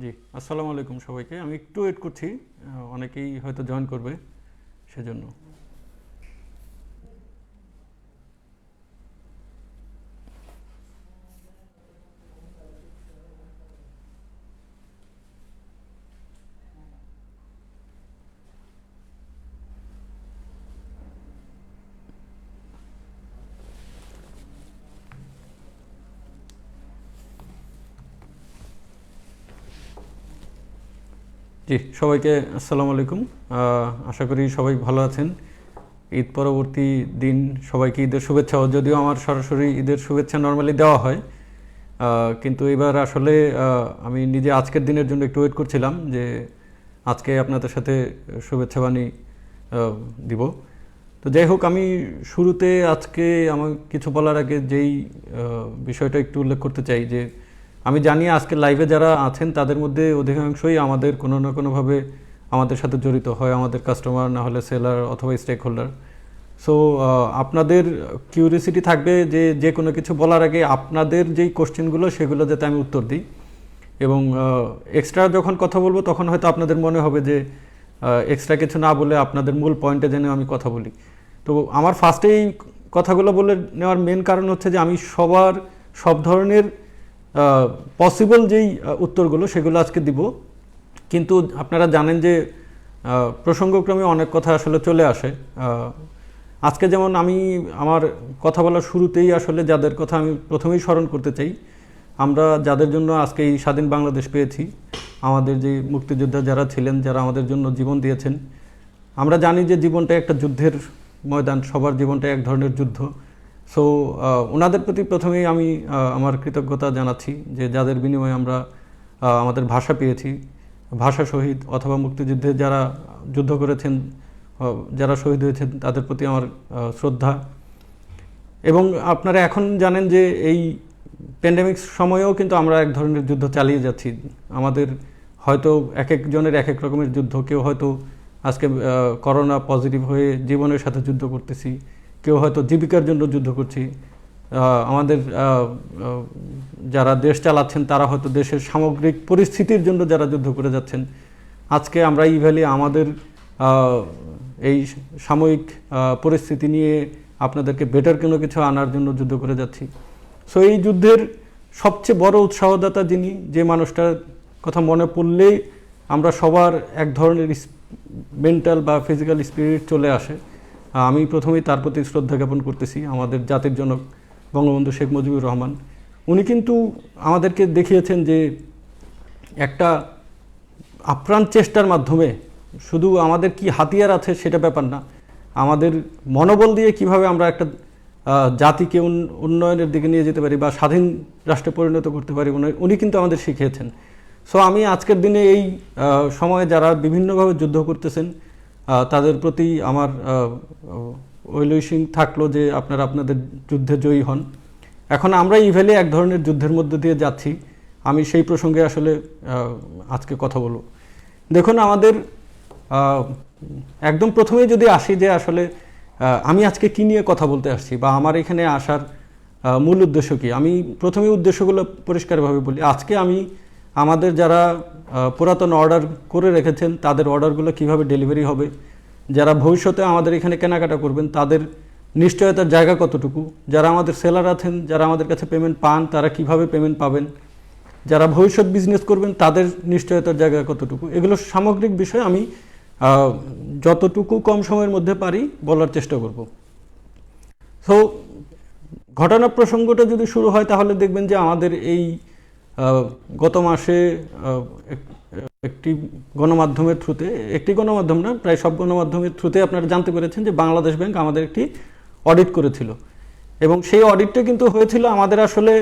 জি, আসসালামু আলাইকুম সবাইকে। আমি একটু ওয়েট করছি, অনেকেই হয়তো জয়েন করবে সেজন্য। জি, সবাইকে আসসালামু আলাইকুম। আশা করি সবাই ভালো আছেন। ঈদ পরবর্তী দিন সবাইকে ঈদের শুভেচ্ছা। যদিও আমার সরাসরি ঈদের শুভেচ্ছা নর্মালি দেওয়া হয়, কিন্তু এবার আসলে আমি নিজে আজকের দিনের জন্য একটু ওয়েট করছিলাম যে আজকে আপনাদের সাথে শুভেচ্ছা বাণী দিব। তো যাই হোক, আমি শুরুতে আজকে আমার কিছু বলার আগে যেই বিষয়টা একটু উল্লেখ করতে চাই যে আমি জানি আজকে লাইভে যারা আছেন তাদের মধ্যে অধিকাংশই আমাদের কোনো না কোনোভাবে আমাদের সাথে জড়িত হয়, আমাদের কাস্টমার না হলে সেলার অথবা স্টেক হোল্ডার। সো আপনাদের কিউরিয়াসিটি থাকবে যে যে কোনো কিছু বলার আগে আপনাদের যেই কোশ্চেনগুলো সেগুলো যাতে আমি উত্তর দিই, এবং এক্সট্রা যখন কথা বলবো তখন হয়তো আপনাদের মনে হবে যে এক্সট্রা কিছু না বলে আপনাদের মূল পয়েন্টে যেন আমি কথা বলি। তো আমার ফার্স্টেই কথাগুলো বলে নেওয়ার মেন কারণ হচ্ছে যে আমি সব ধরনের পসিবল যেই উত্তরগুলো সেগুলো আজকে দিব, কিন্তু আপনারা জানেন যে প্রসঙ্গক্রমে অনেক কথা আসলে চলে আসে। আজকে যেমন আমি আমার কথা বলার শুরুতেই আসলে যাদের কথা আমি প্রথমেই স্মরণ করতে চাই, আমরা যাদের জন্য আজকে এই স্বাধীন বাংলাদেশ পেয়েছি, আমাদের যে মুক্তিযোদ্ধা যারা ছিলেন, যারা আমাদের জন্য জীবন দিয়েছেন। আমরা জানি যে জীবনটা একটা যুদ্ধের ময়দান, সবার জীবনটা এক ধরনের যুদ্ধ। সো ওনাদের প্রতি প্রথমেই আমি আমার কৃতজ্ঞতা জানাচ্ছি যে যাদের বিনিময়ে আমরা আমাদের ভাষা পেয়েছি। ভাষা শহীদ অথবা মুক্তিযুদ্ধে যারা যুদ্ধ করেছেন, যারা শহীদ হয়েছেন, তাদের প্রতি আমার শ্রদ্ধা। এবং আপনারা এখন জানেন যে এই প্যান্ডেমিক সময়েও কিন্তু আমরা এক ধরনের যুদ্ধ চালিয়ে যাচ্ছি। আমাদের হয়তো এক একজনের এক এক রকমের যুদ্ধ। কেউ হয়তো আজকে করোনা পজিটিভ হয়ে জীবনের সাথে যুদ্ধ করতেছি, কেউ হয়তো জীবিকার জন্য যুদ্ধ করছি। আমাদের যারা দেশ চালাচ্ছেন তারা হয়তো দেশের সামগ্রিক পরিস্থিতির জন্য যারা যুদ্ধ করে যাচ্ছেন। আজকে আমরা ইভ্যালি আমাদের এই সাময়িক পরিস্থিতি নিয়ে আপনাদেরকে বেটার কোনো কিছু আনার জন্য যুদ্ধ করে যাচ্ছি। সো এই যুদ্ধের সবচেয়ে বড় উৎসাহদাতা যিনি, যে মানুষটার কথা মনে পড়লেই আমরা সবার এক ধরনের মেন্টাল বা ফিজিক্যাল স্পিরিট চলে আসে, আমি প্রথমেই তার প্রতি শ্রদ্ধা জ্ঞাপন করতেছি, আমাদের জাতির জনক বঙ্গবন্ধু শেখ মুজিবুর রহমান। উনি কিন্তু আমাদেরকে দেখিয়েছেন যে একটা আপ্রাণ চেষ্টার মাধ্যমে শুধু আমাদের কি হাতিয়ার আছে সেটা ব্যাপার না, আমাদের মনোবল দিয়ে কিভাবে আমরা একটা জাতিকে উন্নয়নের দিকে নিয়ে যেতে পারি বা স্বাধীন রাষ্ট্রে পরিণত করতে পারি, উনি কিন্তু আমাদের শিখিয়েছেন। সো আমি আজকের দিনে এই সময়ে যারা বিভিন্নভাবে যুদ্ধ করতেছেন তাদের প্রতি আমার ওয়েল উইশিং থাকলো যে আপনারা আপনাদের যুদ্ধে জয়ী হন। এখন আমরা ইভেলে এক ধরনের যুদ্ধের মধ্যে দিয়ে যাচ্ছি, আমি সেই প্রসঙ্গে আসলে আজকে কথা বলবো। দেখুন, আমাদের একদম প্রথমেই যদি আসি যে আসলে আমি আজকে কী নিয়ে কথা বলতে আসছি বা আমার এখানে আসার মূল উদ্দেশ্য কী, আমি প্রথমেই উদ্দেশ্যগুলো পরিষ্কারভাবে বলি। আজকে আমি আমাদের যারা পুরাতন অর্ডার করে রেখেছেন তাদের অর্ডারগুলো কিভাবে ডেলিভারি হবে, যারা ভবিষ্যতে আমাদের এখানে কেনাকাটা করবেন তাদের নিশ্চয়তার জায়গা কতটুকু, যারা আমাদের সেলার আছেন, যারা আমাদের কাছে পেমেন্ট পান তারা কিভাবে পেমেন্ট পাবেন, যারা ভবিষ্যৎ বিজনেস করবেন তাদের নিশ্চয়তার জায়গা কতটুকু, এগুলো সামগ্রিক বিষয়ে আমি যতটুকু কম সময়ের মধ্যে পারি বলার চেষ্টা করব। সো ঘটনা প্রসঙ্গটা যদি শুরু হয় তাহলে দেখবেন যে আমাদের এই গত মাসে একটি গণমাধ্যমের থ্রুতে, একটি গণমাধ্যম না, প্রায় সব গণমাধ্যমের থ্রুতে আপনারা জানতে পেরেছেন যে বাংলাদেশ ব্যাংক আমাদের একটি অডিট করেছিল, এবং সেই অডিটটা কিন্তু হয়েছিল আমাদের আসলে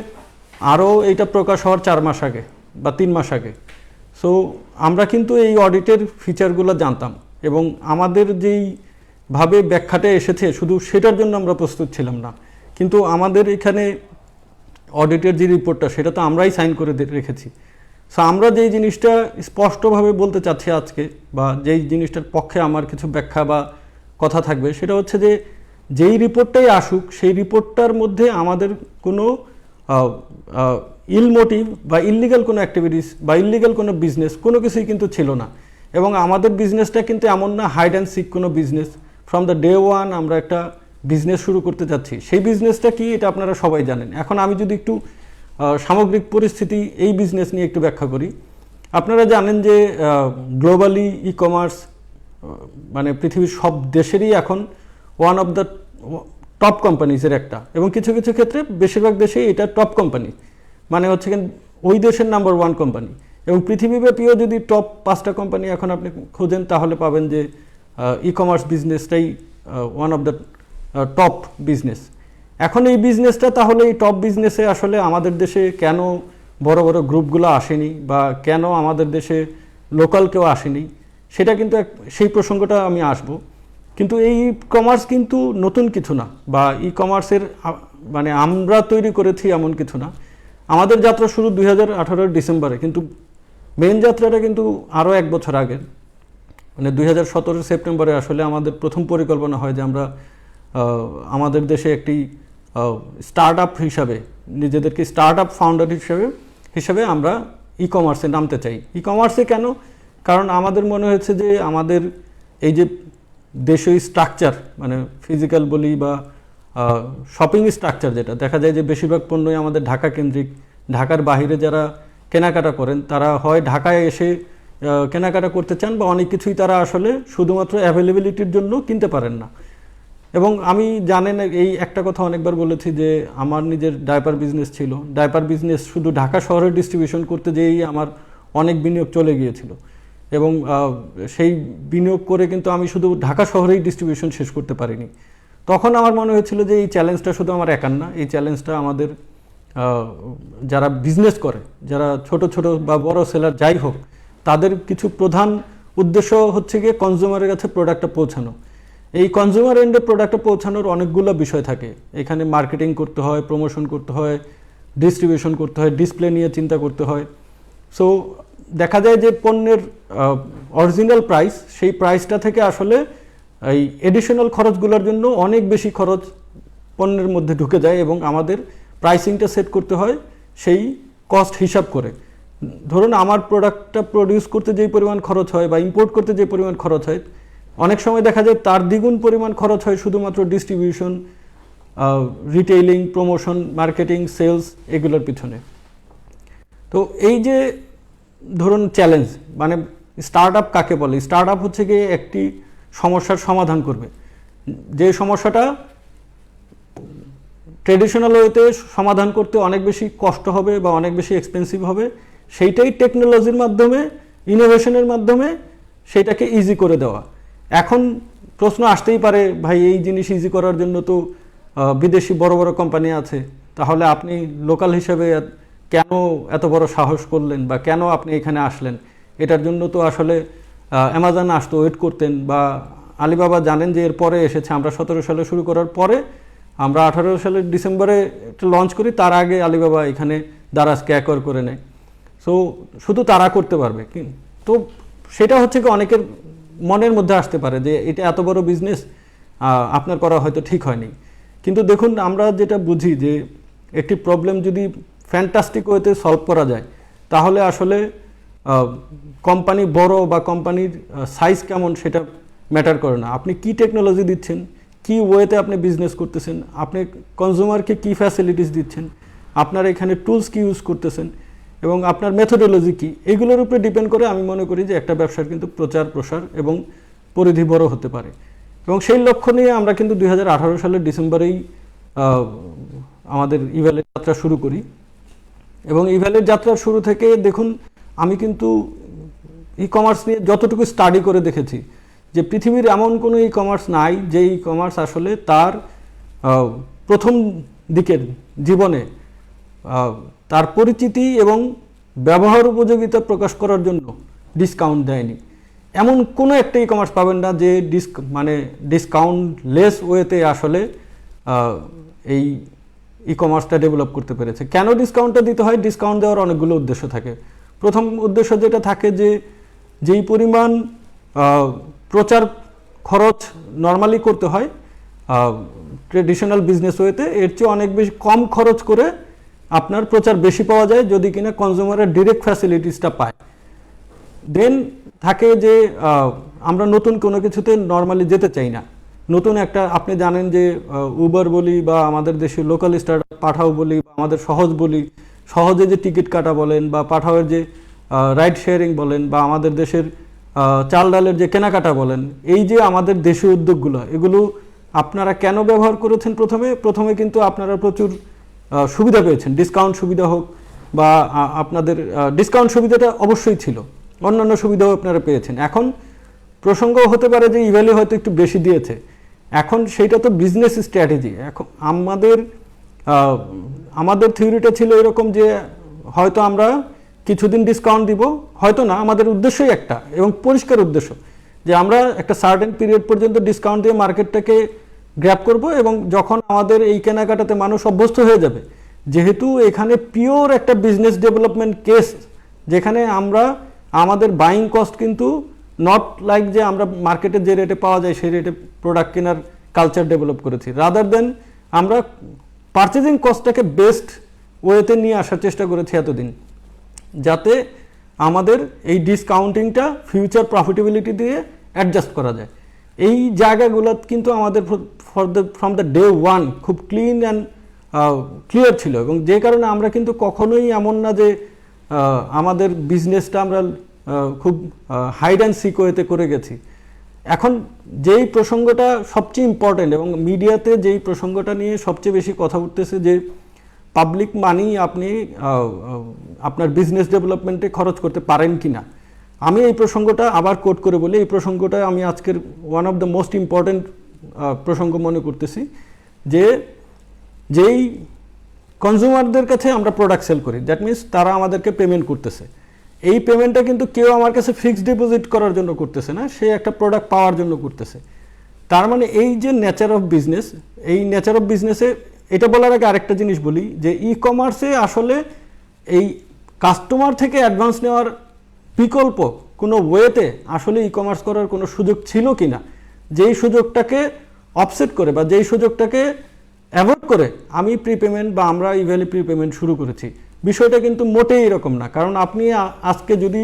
আরও এইটা প্রকাশ হওয়ার 4 মাস আগে বা 3 মাস আগে। সো আমরা কিন্তু এই অডিটের ফিচারগুলো জানতাম এবং আমাদের যেইভাবে ব্যাখ্যাটা এসেছে শুধু সেটার জন্য আমরা প্রস্তুত ছিলাম না, কিন্তু আমাদের এখানে অডিটের যে রিপোর্টটা সেটা তো আমরাই সাইন করে রেখেছি। সো আমরা যেই জিনিসটা স্পষ্টভাবে বলতে চাচ্ছি আজকে, বা যেই জিনিসটার পক্ষে আমার কিছু ব্যাখ্যা বা কথা থাকবে, সেটা হচ্ছে যে যেই রিপোর্টটাই আসুক সেই রিপোর্টটার মধ্যে আমাদের কোনো ইল মোটিভ বা ইল্লিগাল কোনো অ্যাক্টিভিটিস বা ইল্লিগাল কোনো বিজনেস কোনো কিছুই কিন্তু ছিল না। এবং আমাদের বিজনেসটা কিন্তু এমন না হাইড অ্যান্ড সিক কোনো business. From the day one আমরা একটা বিজনেস শুরু করতে যাচ্ছি, সেই বিজনেসটা কি এটা আপনারা সবাই জানেন। এখন আমি যদি একটু সামগ্রিক পরিস্থিতি এই বিজনেস নিয়ে একটু ব্যাখ্যা করি। আপনারা জানেন যে গ্লোবালি ই কমার্স মানে পৃথিবীর সব দেশেরই এখন ওয়ান অফ দ্য টপ কোম্পানিজের একটা, এবং কিছু কিছু ক্ষেত্রে বেশিরভাগ দেশেই এটা টপ কোম্পানি, মানে হচ্ছে ওই দেশের নাম্বার 1 কোম্পানি। এবং পৃথিবীব্যাপীও যদি টপ 5টা কোম্পানি এখন আপনি খোঁজেন তাহলে পাবেন যে ই কমার্স বিজনেসটাই one of the top business. এখন এই বিজনেসটা তাহলে এই টপ বিজনেসে আসলে আমাদের দেশে কেন বড় বড় গ্রুপগুলো আসেনি, বা কেন আমাদের দেশে লোকাল কেউ আসেনি, সেটা কিন্তু সেই প্রসঙ্গটা আমি আসব। কিন্তু এই কমার্স কিন্তু নতুন কিছু না, বা ই কমার্সের মানে আমরা তৈরি করেছি এমন কিছু না। আমাদের যাত্রা শুরু 2018 ডিসেম্বরে, কিন্তু মেন যাত্রাটা কিন্তু আরও 1 বছর আগের, মানে 2017 সেপ্টেম্বরে আসলে আমাদের প্রথম পরিকল্পনা হয় যে আমরা আমাদের দেশে একটি স্টার্ট আপ হিসাবে, নিজেদেরকে স্টার্ট আপ ফাউন্ডার হিসাবে আমরা ই কমার্সে নামতে চাই। ই কমার্সে কেন? কারণ আমাদের মনে হয়েছে যে আমাদের এই যে দেশীয় স্ট্রাকচার, মানে ফিজিক্যাল বলি বা শপিং স্ট্রাকচার, যেটা দেখা যায় যে বেশিরভাগ পণ্যই আমাদের ঢাকা কেন্দ্রিক। ঢাকার বাইরে যারা কেনাকাটা করেন তারা হয় ঢাকায় এসে কেনাকাটা করতে চান, বা অনেক কিছুই তারা আসলে শুধুমাত্র অ্যাভেলেবিলিটির জন্য কিনতে পারেন না। এবং আমি জানেন এই একটা কথা অনেকবার বলেছি যে আমার নিজের ডাইপার বিজনেস ছিল। ডাইপার বিজনেস শুধু ঢাকা শহরে ডিস্ট্রিবিউশন করতে যেয়েই আমার অনেক বিনিয়োগ চলে গিয়েছিল, এবং সেই বিনিয়োগ করে কিন্তু আমি শুধু ঢাকা শহরেই ডিস্ট্রিবিউশন শেষ করতে পারিনি। তখন আমার মনে হয়েছিল যে এই চ্যালেঞ্জটা শুধু আমার একার না, এই চ্যালেঞ্জটা আমাদের যারা বিজনেস করে, যারা ছোট ছোট বা বড় সেলার যাই হোক, তাদের কিছু প্রধান উদ্দেশ্য হচ্ছে গিয়ে কনজিউমারের কাছে প্রোডাক্টটা পৌঁছানো। এই কনজিউমার এন্ডে প্রোডাক্টটা পৌঁছানোর অনেকগুলো বিষয় থাকে। এখানে মার্কেটিং করতে হয়, প্রমোশন করতে হয়, ডিস্ট্রিবিউশন করতে হয়, ডিসপ্লে নিয়ে চিন্তা করতে হয়। সো দেখা যায় যে পণ্যের অরিজিনাল প্রাইস, সেই প্রাইসটা থেকে আসলে এই এডিশনাল খরচগুলোর জন্য অনেক বেশি খরচ পণ্যের মধ্যে ঢুকে যায়, এবং আমাদের প্রাইসিংটা সেট করতে হয় সেই কস্ট হিসাব করে। ধরুন আমার প্রোডাক্টটা প্রডিউস করতে যেই পরিমাণ খরচ হয় বা ইম্পোর্ট করতে যে পরিমাণ খরচ হয়, অনেক সময় দেখা যায় তার দ্বিগুণ পরিমাণ খরচ হয় শুধুমাত্র distribution, retailing, promotion, marketing, sales এগুলোর পিছনে। তো এই যে ধরুন চ্যালেঞ্জ, মানে স্টার্ট আপ কাকে বলে? স্টার্ট আপ হচ্ছে গিয়ে একটি সমস্যার সমাধান করবে, যে সমস্যাটা ট্রেডিশনাল ওয়েতে সমাধান করতে অনেক বেশি কষ্ট হবে বা অনেক বেশি এক্সপেন্সিভ হবে, সেইটাই টেকনোলজির মাধ্যমে, ইনোভেশনের মাধ্যমে সেইটাকে ইজি করে দেওয়া। এখন প্রশ্ন আসতেই পারে, ভাই এই জিনিস ইজি করার জন্য তো বিদেশি বড় বড় কোম্পানি আছে, তাহলে আপনি লোকাল হিসেবে কেন এত বড় সাহস করলেন, বা কেন আপনি এখানে আসলেন? এটার জন্য তো আসলে অ্যামাজন আসতো, ওয়েট করতেন, বা আলিবাবা জানেন যে এর পরে এসেছে। আমরা 17 সালে শুরু করার পরে আমরা 18 সালের ডিসেম্বরে একটা লঞ্চ করি, তার আগে আলিবাবা এখানে দারাজকে অ্যাকোয়ার করে নেয়। সো শুধু তারা করতে পারবে। তো সেটা হচ্ছে কি অনেকের মনের মধ্যে আসতে পারে যে এটা এত বড় বিজনেস, আপনার করা হয়তো ঠিক হয়নি। কিন্তু দেখুন, আমরা যেটা বুঝি যে একটি প্রবলেম যদি ফ্যান্টাস্টিক ওয়েতে সলভ করা যায়, তাহলে আসলে কোম্পানি বড় বা কোম্পানির সাইজ কেমন সেটা ম্যাটার করে না। আপনি কি টেকনোলজি দিচ্ছেন, কি ওয়েতে আপনি বিজনেস করতেছেন, আপনি কনজিউমারকে কি ফ্যাসিলিটিস দিচ্ছেন, আপনার এখানে টুলস কি ইউজ করতেছেন, এবং আপনার মেথোডোলজি কি, এগুলোর উপরে ডিপেন্ড করে আমি মনে করি যে একটা ব্যবসার কিন্তু প্রচার প্রসার এবং পরিধি বড় হতে পারে। এবং সেই লক্ষ্য নিয়ে আমরা কিন্তু 2018 সালের ডিসেম্বরেই আমাদের ইভ্যালের যাত্রা শুরু করি। এবং ইভ্যালের যাত্রার শুরু থেকে দেখুন, আমি কিন্তু ই কমার্স নিয়ে যতটুকু স্টাডি করে দেখেছি যে পৃথিবীর এমন কোনো ই কমার্স নাই যে ই কমার্স আসলে তার প্রথম দিকের জীবনে তার পরিচিতি এবং ব্যবহার উপযোগিতা প্রকাশ করার জন্য ডিসকাউন্ট দেয়নি। এমন কোনো একটা ই কমার্স পাবেন না যে ডিসকাউন্ট লেস ওয়েতে আসলে এই ই কমার্সটা ডেভেলপ করতে পেরেছে। কেন ডিসকাউন্টটা দিতে হয়? ডিসকাউন্ট দেওয়ার অনেকগুলো উদ্দেশ্য থাকে। প্রথম উদ্দেশ্য যেটা থাকে যে যেই পরিমাণ প্রচার খরচ নর্মালি করতে হয় ট্রেডিশনাল বিজনেস ওয়েতে, এর চেয়ে অনেক বেশি কম খরচ করে আপনার প্রচার বেশি পাওয়া যায় যদি কিনা কনজিউমারের ডিরেক্ট ফ্যাসিলিটিসটা পায়। দেন থাকে যে আমরা নতুন কোনো কিছুতে নর্মালি যেতে চাই না। নতুন একটা, আপনি জানেন যে উবার বলি বা আমাদের দেশের লোকাল স্টার্টআপ পাঠাও বলি বা আমাদের সহজ বলি, সহজে যে টিকিট কাটা বলেন বা পাঠাওয়ের যে রাইড শেয়ারিং বলেন বা আমাদের দেশের চাল ডালের যে কেনাকাটা বলেন, এই যে আমাদের দেশীয় উদ্যোগগুলো, এগুলো আপনারা কেন ব্যবহার করেছেন? প্রথমে কিন্তু আপনারা প্রচুর সুবিধা পেয়েছেন, ডিসকাউন্ট সুবিধা হোক বা আপনাদের ডিসকাউন্ট সুবিধাটা অবশ্যই ছিল, অন্যান্য সুবিধাও আপনারা পেয়েছেন। এখন প্রসঙ্গ হতে পারে যে ইভ্যালু হয়তো একটু বেশি দিয়েছে, এখন সেইটা তো বিজনেস স্ট্র্যাটেজি। এখন আমাদের থিওরিটা ছিল এরকম যে হয়তো আমরা কিছুদিন ডিসকাউন্ট দিব, হয়তো না, আমাদের উদ্দেশ্যই একটা এবং পরিষ্কার উদ্দেশ্য যে আমরা একটা সার্টেন পিরিয়ড পর্যন্ত ডিসকাউন্ট দিয়ে মার্কেটটাকে গ্র্যাব করব এবং যখন আমাদের এই কেনাকাটাতে মানুষ অভ্যস্ত হয়ে যাবে, যেহেতু এখানে পিওর একটা বিজনেস ডেভেলপমেন্ট কেস, যেখানে আমরা আমাদের বাইং কস্ট কিন্তু নট লাইক যে আমরা মার্কেটে যে রেটে পাওয়া যায় সেই রেটে প্রোডাক্ট কেনার কালচার ডেভেলপ করেছি, রাদার দেন আমরা পারচেজিং কস্টটাকে বেস্ট ওয়েতে নিয়ে আসার চেষ্টা করেছি এতদিন, যাতে আমাদের এই ডিসকাউন্টিংটা ফিউচার প্রফিটেবিলিটি দিয়ে অ্যাডজাস্ট করা যায়। এই জায়গাগুলো কিন্তু আমাদের ফ্রম দ্য ডে ওয়ান খুব ক্লিন অ্যান্ড ক্লিয়ার ছিল এবং যে কারণে আমরা কিন্তু কখনোই এমন না যে আমাদের বিজনেসটা আমরা খুব হাইড অ্যান্ড সিক ওয়েতে করে গেছি। এখন যেই প্রসঙ্গটা সবচেয়ে ইম্পর্টেন্ট এবং মিডিয়াতে যেই প্রসঙ্গটা নিয়ে সবচেয়ে বেশি কথা উঠতেছে যে পাবলিক মানি আপনি আপনার বিজনেস ডেভেলপমেন্টে খরচ করতে পারেন কি না, আমি এই প্রসঙ্গটা আবার কোট করে বলি, এই প্রসঙ্গটা আমি আজকের one of the most important প্রসঙ্গ মনে করতেছি যে যেই কনজিউমারদের কাছে আমরা প্রোডাক্ট সেল করি, দ্যাট মিনস তারা আমাদেরকে পেমেন্ট করতেছে, এই পেমেন্টটা কিন্তু কেউ আমার কাছে ফিক্সড ডিপোজিট করার জন্য করতেছে না, সে একটা প্রোডাক্ট পাওয়ার জন্য করতেছে। তার মানে এই যে নেচার অফ বিজনেস, এই নেচার অফ বিজনেসে এটা বলার আগে আরেকটা জিনিস বলি যে ই কমার্সে আসলে এই কাস্টমার থেকে অ্যাডভান্স নেওয়ার বিকল্প কোনো ওয়েতে আসলে ই কমার্স করার কোনো সুযোগ ছিল কি না, যেই সুযোগটাকে অফসেট করে বা যেই সুযোগটাকে অ্যাভয়েড করে আমি প্রিপেমেন্ট বা আমরা ইভ্যালি প্রিপেমেন্ট শুরু করেছি। বিষয়টা কিন্তু মোটেই এরকম না, কারণ আপনি আজকে যদি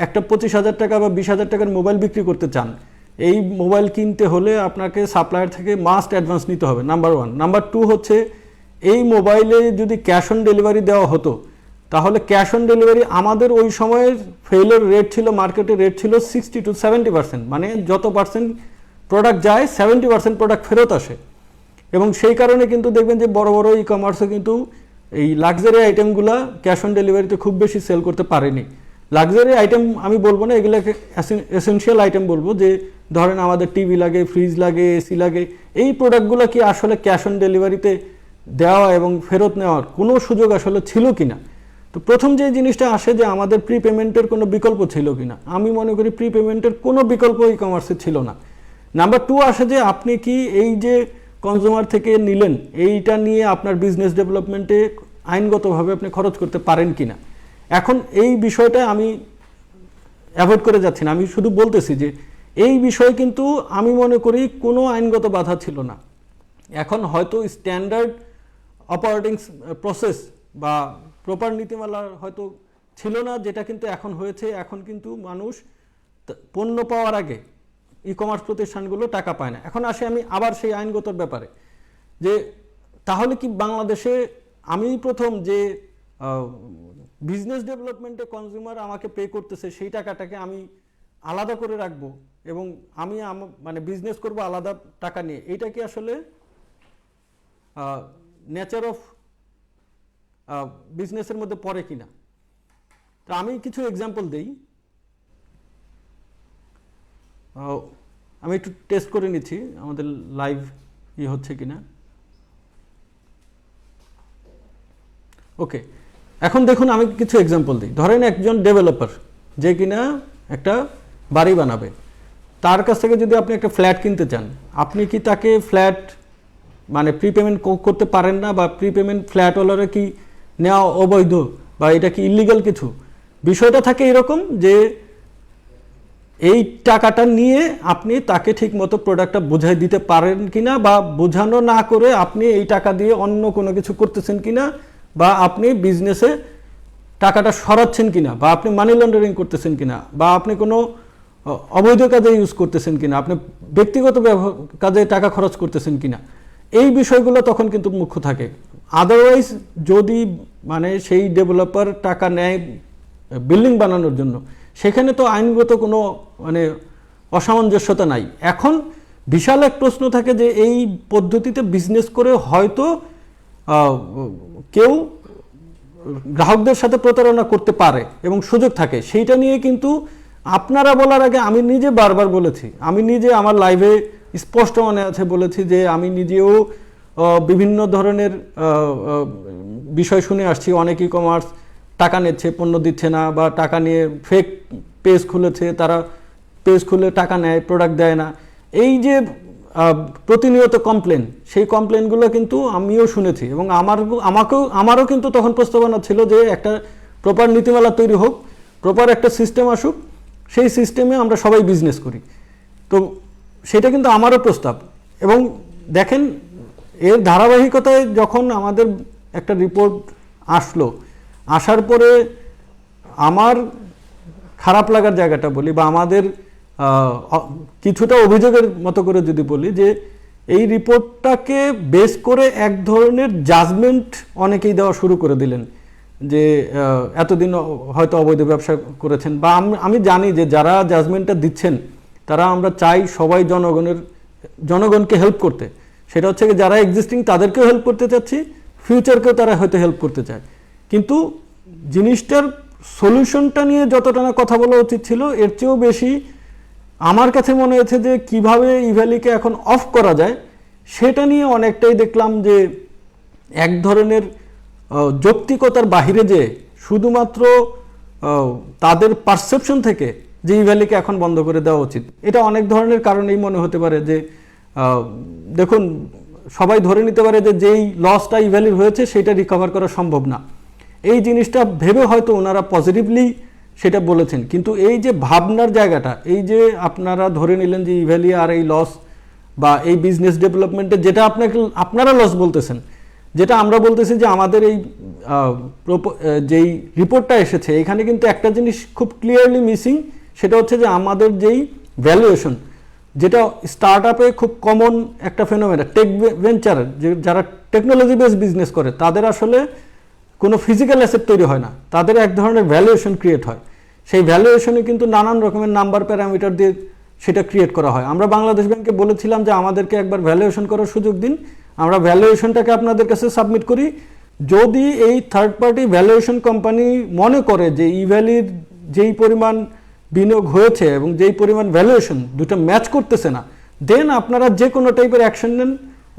একটা 25,000 টাকা বা 20,000 টাকার মোবাইল বিক্রি করতে চান, এই মোবাইল কিনতে হলে আপনাকে সাপ্লায়ার থেকে মাস্ট অ্যাডভান্স নিতে হবে, নাম্বার ওয়ান। নাম্বার টু হচ্ছে এই মোবাইলে যদি ক্যাশ অন ডেলিভারি দেওয়া হতো তাহলে ক্যাশ অন ডেলিভারি আমাদের ওই সময়ের ফেইলের রেট ছিল, মার্কেটের রেট ছিল 60 to 70%, মানে যত পার্সেন্ট প্রোডাক্ট যায় 70% প্রোডাক্ট ফেরত আসে। এবং সেই কারণে কিন্তু দেখবেন যে বড় বড় ই কমার্সে কিন্তু এই লাক্সারি আইটেমগুলো ক্যাশ অন ডেলিভারিতে খুব বেশি সেল করতে পারেনি। লাক্সারি আইটেম আমি বলবো না, এগুলোকে এসেনশিয়াল আইটেম বলবো, যে ধরেন আমাদের টিভি লাগে, ফ্রিজ লাগে, এসি লাগে, এই প্রোডাক্টগুলো কি আসলে ক্যাশ অন ডেলিভারিতে দেওয়া এবং ফেরত নেওয়ার কোনো সুযোগ আসলে ছিল কিনা। তো প্রথম যে জিনিসটা আসে যে আমাদের প্রি পেমেন্টের কোনো বিকল্প ছিল কিনা, আমি মনে করি প্রি পেমেন্টের কোনো বিকল্প ই কমার্সে ছিল না। নাম্বার টু আসে যে আপনি কি এই যে কনজিউমার থেকে নিলেন এইটা নিয়ে আপনার বিজনেস ডেভেলপমেন্টে আইনগতভাবে আপনি খরচ করতে পারেন কিনা। এখন এই বিষয়টা আমি অ্যাভয়েড করে যাচ্ছি না, আমি শুধু বলতেছি যে এই বিষয়ে কিন্তু আমি মনে করি কোনো আইনগত বাধা ছিল না। এখন হয়তো স্ট্যান্ডার্ড অপারেটিং প্রসেস বা প্রপার নীতিমালা হয়তো ছিল না, যেটা কিন্তু এখন হয়েছে। এখন কিন্তু মানুষ পণ্য পাওয়ার আগে ই কমার্স প্রতিষ্ঠানগুলো টাকা পায় না। এখন আসে আমি আবার সেই আইনগত ব্যাপারে, যে তাহলে কি বাংলাদেশে আমি প্রথম যে বিজনেস ডেভেলপমেন্টে কনজিউমার আমাকে পে করতেছে সেই টাকাটাকে আমি আলাদা করে রাখবো এবং আমি মানে বিজনেস করব আলাদা টাকা নিয়ে, এইটা কি আসলে নেচার অফ বিজনেসের মধ্যে পড়ে কিনা। তো আমি কিছু এক্সাম্পল দেই, আমি একটু টেস্ট করে নিচ্ছি আমাদের লাইভ হচ্ছে কিনা। ওকে, এখন দেখুন আমি কিছু এক্সাম্পল দিই। ধরেন একজন ডেভেলপার যে কিনা একটা বাড়ি বানাবে, তার কাছ থেকে যদি আপনি একটা ফ্ল্যাট কিনতে চান, আপনি কি তাকে ফ্ল্যাট মানে প্রিপেমেন্ট করতে পারেন না? বা প্রিপেমেন্ট ফ্ল্যাটওয়ালারা কি নেওয়া অবৈধ বা এটা কি ইলিগাল কিছু? বিষয়টা থাকে এরকম যে এই টাকাটা নিয়ে আপনি তাকে ঠিকমতো প্রোডাক্টটা বোঝাই দিতে পারেন কিনা, বা বোঝানো না করে আপনি এই টাকা দিয়ে অন্য কোনো কিছু করতেছেন কিনা, বা আপনি বিজনেসে টাকাটা সরাচ্ছেন কিনা, বা আপনি মানি লন্ডারিং করতেছেন কিনা, বা আপনি কোনো অবৈধ কাজে ইউজ করতেছেন কিনা, আপনি ব্যক্তিগত কাজে টাকা খরচ করতেছেন কিনা, এই বিষয়গুলো তখন কিন্তু মুখ্য থাকে। আদারওয়াইজ যদি মানে সেই ডেভেলপার টাকা নেয় বিল্ডিং বানানোর জন্য, সেখানে তো আইনগত কোনো মানে অসামঞ্জস্যতা নাই। এখন বিশাল এক প্রশ্ন থাকে যে এই পদ্ধতিতে বিজনেস করে হয়তো কেউ গ্রাহকদের সাথে প্রতারণা করতে পারে এবং সুযোগ থাকে, সেইটা নিয়ে কিন্তু আপনারা বলার আগে আমি নিজে বারবার বলেছি, আমি নিজে আমার লাইভে স্পষ্ট মনে আছে বলেছি যে আমি নিজেও বিভিন্ন ধরনের বিষয় শুনে আসছি। অনেক ই কমার্স টাকা নিচ্ছে, পণ্য দিচ্ছে না, বা টাকা নিয়ে ফেক পেজ খুলেছে, তারা পেজ খুলে টাকা নেয়, প্রোডাক্ট দেয় না। এই যে প্রতিনিয়ত কমপ্লেন, সেই কমপ্লেনগুলো কিন্তু আমিও শুনেছি, এবং আমারও কিন্তু তখন প্রস্তাবনা ছিল যে একটা প্রপার নীতিমালা তৈরি হোক, প্রপার একটা সিস্টেম আসুক, সেই সিস্টেমে আমরা সবাই বিজনেস করি। তো সেটা কিন্তু আমারও প্রস্তাব। এবং দেখেন এর ধারাবাহিকতায় যখন আমাদের একটা রিপোর্ট আসলো, আসার পরে আমার খারাপ লাগার জায়গাটা বলি, বা আমাদের কিছুটা অভিযোগের মতো করে যদি বলি, যে এই রিপোর্টটাকে বেস করে এক ধরনের জাজমেন্ট অনেকেই দেওয়া শুরু করে দিলেন যে এতদিন হয়তো অবৈধ ব্যবসা করেছেন। বা আমি জানি যে যারা জাজমেন্টটা দিচ্ছেন তারা আমরা চাই সবাই জনগণকে হেল্প করতে। সেটা হচ্ছে কি, যারা এক্সিস্টিং তাদেরকেও হেল্প করতে চাচ্ছি, ফিউচারকেও তারা হয়তো হেল্প করতে চায়, কিন্তু জিনিসটার সলিউশনটা নিয়ে যতটা না কথা বলা উচিত ছিল, এর চেয়েও বেশি আমার কাছে মনে হয়েছে যে কিভাবে ইভ্যালিকে এখন অফ করা যায় সেটা নিয়ে অনেকটাই দেখলাম যে এক ধরনের যৌক্তিকতার বাহিরে যে শুধুমাত্র তাদের পারসেপশন থেকে যে ইভ্যালিকে এখন বন্ধ করে দেওয়া উচিত, এটা অনেক ধরনের কারণেই মনে হতে পারে। যে দেখুন, সবাই ধরে নিতে পারে যে যেই লসটা ইভ্যালির হয়েছে সেটা রিকভার করা সম্ভব না, এই জিনিসটা ভেবে হয়তো ওনারা পজিটিভলি সেটা বলেছেন। কিন্তু এই যে ভাবনার জায়গাটা, এই যে আপনারা ধরে নিলেন যে ইভ্যালি আর এই লস বা এই বিজনেস ডেভেলপমেন্টে যেটা আপনারা লস বলতেছেন, যেটা আমরা বলতেছি যে আমাদের এই যেই রিপোর্টটা এসেছে এখানে কিন্তু একটা জিনিস খুব ক্লিয়ারলি মিসিং, সেটা হচ্ছে যে আমাদের যেই ভ্যালুয়েশন, যেটা স্টার্ট আপে খুব কমন একটা ফেনোমেনা, টেক ভেঞ্চার, যে যারা টেকনোলজি বেসড বিজনেস করে তাদের আসলে কোনো ফিজিক্যাল অ্যাসেট তৈরি হয় না, তাদের এক ধরনের ভ্যালুয়েশন ক্রিয়েট হয়। সেই ভ্যালুয়েশনে কিন্তু নানান রকমের নাম্বার প্যারামিটার দিয়ে সেটা ক্রিয়েট করা হয়। আমরা বাংলাদেশ ব্যাংকে বলেছিলাম যে আমাদেরকে একবার ভ্যালুয়েশন করার সুযোগ দিন, আমরা ভ্যালুয়েশনটাকে আপনাদের কাছে সাবমিট করি। যদি এই থার্ড পার্টি ভ্যালুয়েশন কোম্পানি মনে করে যে ইভ্যালির যেই পরিমাণ বিনিয়োগ হয়েছে এবং যেই পরিমাণ ভ্যালুয়েশন দুটো ম্যাচ করতেছে না, দেন আপনারা যে কোনো টাইপের অ্যাকশন নেন,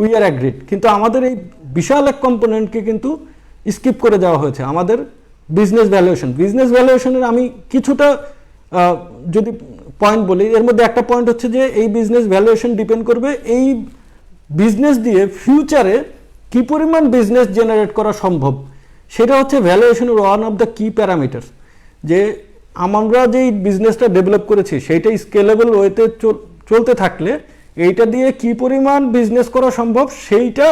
উই আর অ্যাগ্রিড। কিন্তু আমাদের এই বিশাল এক কম্পোনেন্টকে কিন্তু স্কিপ করে দেওয়া হয়েছে, আমাদের বিজনেস ভ্যালুয়েশনের আমি কিছুটা যদি পয়েন্ট বলি, এর মধ্যে একটা পয়েন্ট হচ্ছে যে এই বিজনেস ভ্যালুয়েশন ডিপেন্ড করবে এই বিজনেস দিয়ে ফিউচারে কি পরিমাণ বিজনেস জেনারেট করা সম্ভব, সেটা হচ্ছে ভ্যালুয়েশনের ওয়ান অফ দ্য কি প্যারামিটার। যে আমরা যেই বিজনেসটা ডেভেলপ করেছি সেইটা স্কেলেবল ওয়েতে চলতে থাকলে এইটা দিয়ে কি পরিমাণ বিজনেস করা সম্ভব সেইটা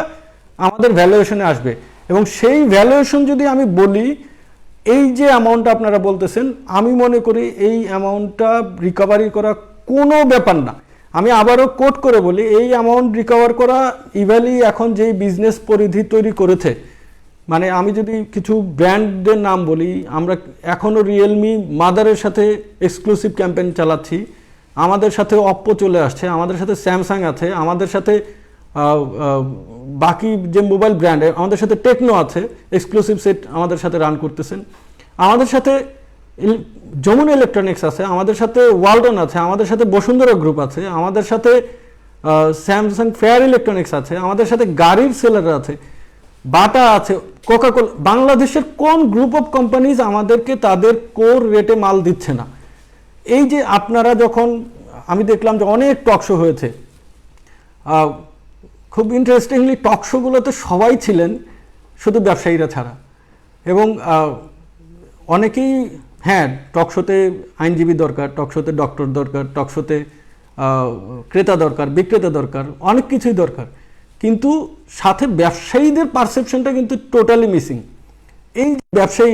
আমাদের ভ্যালুয়েশনে আসবে। এবং সেই ভ্যালুয়েশন যদি আমি বলি, এই যে অ্যামাউন্টটা আপনারা বলতেছেন, আমি মনে করি এই অ্যামাউন্টটা রিকভারি করা কোনো ব্যাপার না। আমি আবারও কোট করে বলি, এই অ্যামাউন্ট রিকভার করা ইভ্যালি এখন যেই বিজনেস পরিধি তৈরি করেছে, মানে আমি যদি কিছু ব্র্যান্ডের নাম বলি, আমরা এখনও রিয়েলমি মাদারের সাথে এক্সক্লুসিভ ক্যাম্পেইন চালাচ্ছি, আমাদের সাথে অপ্পো চলে আসছে, আমাদের সাথে স্যামসাং আছে, আমাদের সাথে বাকি যে মোবাইল ব্র্যান্ড, আমাদের সাথে টেকনো আছে, এক্সক্লুসিভ সেট আমাদের সাথে রান করতেছেন, আমাদের সাথে যমুনা ইলেকট্রনিক্স আছে, আমাদের সাথে ওয়ালটন আছে, আমাদের সাথে বসুন্ধরা গ্রুপ আছে, আমাদের সাথে স্যামসাং ফেয়ার ইলেকট্রনিক্স আছে, আমাদের সাথে গাড়ির সেলার আছে, বাটা আছে, কোকাকোলা, বাংলাদেশের কোন গ্রুপ অফ কোম্পানিজ আমাদেরকে তাদের কোর রেটে মাল দিচ্ছে না? এই যে আপনারা যখন, আমি দেখলাম যে অনেক টকশো হয়েছে, খুব ইন্টারেস্টিংলি টকশোগুলোতে সবাই ছিলেন শুধু ব্যবসায়ীরা ছাড়া, এবং অনেকেই, হ্যাঁ টকশোতে আইনজীবী দরকার, টকশোতে ডক্টর দরকার, টকশোতে ক্রেতা দরকার, বিক্রেতা দরকার, অনেক কিছুই দরকার, কিন্তু সাথে ব্যবসায়ীদের পারসেপশনটা কিন্তু টোটালি মিসিং। এই ব্যবসায়ী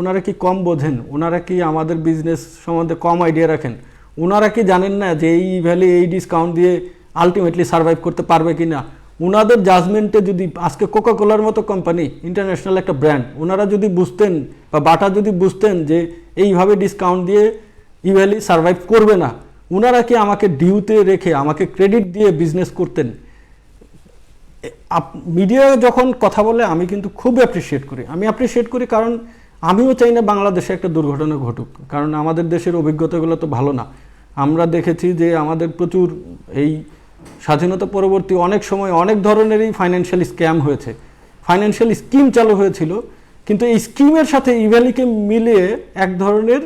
ওনারা কি কম বোঝেন? ওনারা কি আমাদের বিজনেস সম্বন্ধে কম আইডিয়া রাখেন? ওনারা কি জানেন না যে এই ভ্যালি এই ডিসকাউন্ট দিয়ে আলটিমেটলি সার্ভাইভ করতে পারবে কি না? ওনাদের জাজমেন্টে যদি আজকে কোকাকোলার মতো কোম্পানি, ইন্টারন্যাশনাল একটা ব্র্যান্ড, ওনারা যদি বুঝতেন বা বাটা যদি বুঝতেন যে এইভাবে ডিসকাউন্ট দিয়ে ইভ্যালি সার্ভাইভ করবে না, ওনারা কি আমাকে ডিউতে রেখে আমাকে ক্রেডিট দিয়ে বিজনেস করতেন? মিডিয়া যখন কথা বলে আমি কিন্তু খুব অ্যাপ্রিসিয়েট করি, কারণ আমিও চাই না বাংলাদেশে একটা দুর্ঘটনা ঘটুক, কারণ আমাদের দেশের অভিজ্ঞতাগুলো তো ভালো না। আমরা দেখেছি যে আমাদের প্রচুর এই স্বাধীনতা পরবর্তী অনেক সময় অনেক ধরনেরই ফাইন্যান্সিয়াল স্ক্যাম হয়েছে, ফাইন্যান্সিয়াল স্কিম চালু হয়েছিল, কিন্তু এই স্কিমের সাথে ইভ্যালিকে মিলিয়ে এক ধরনের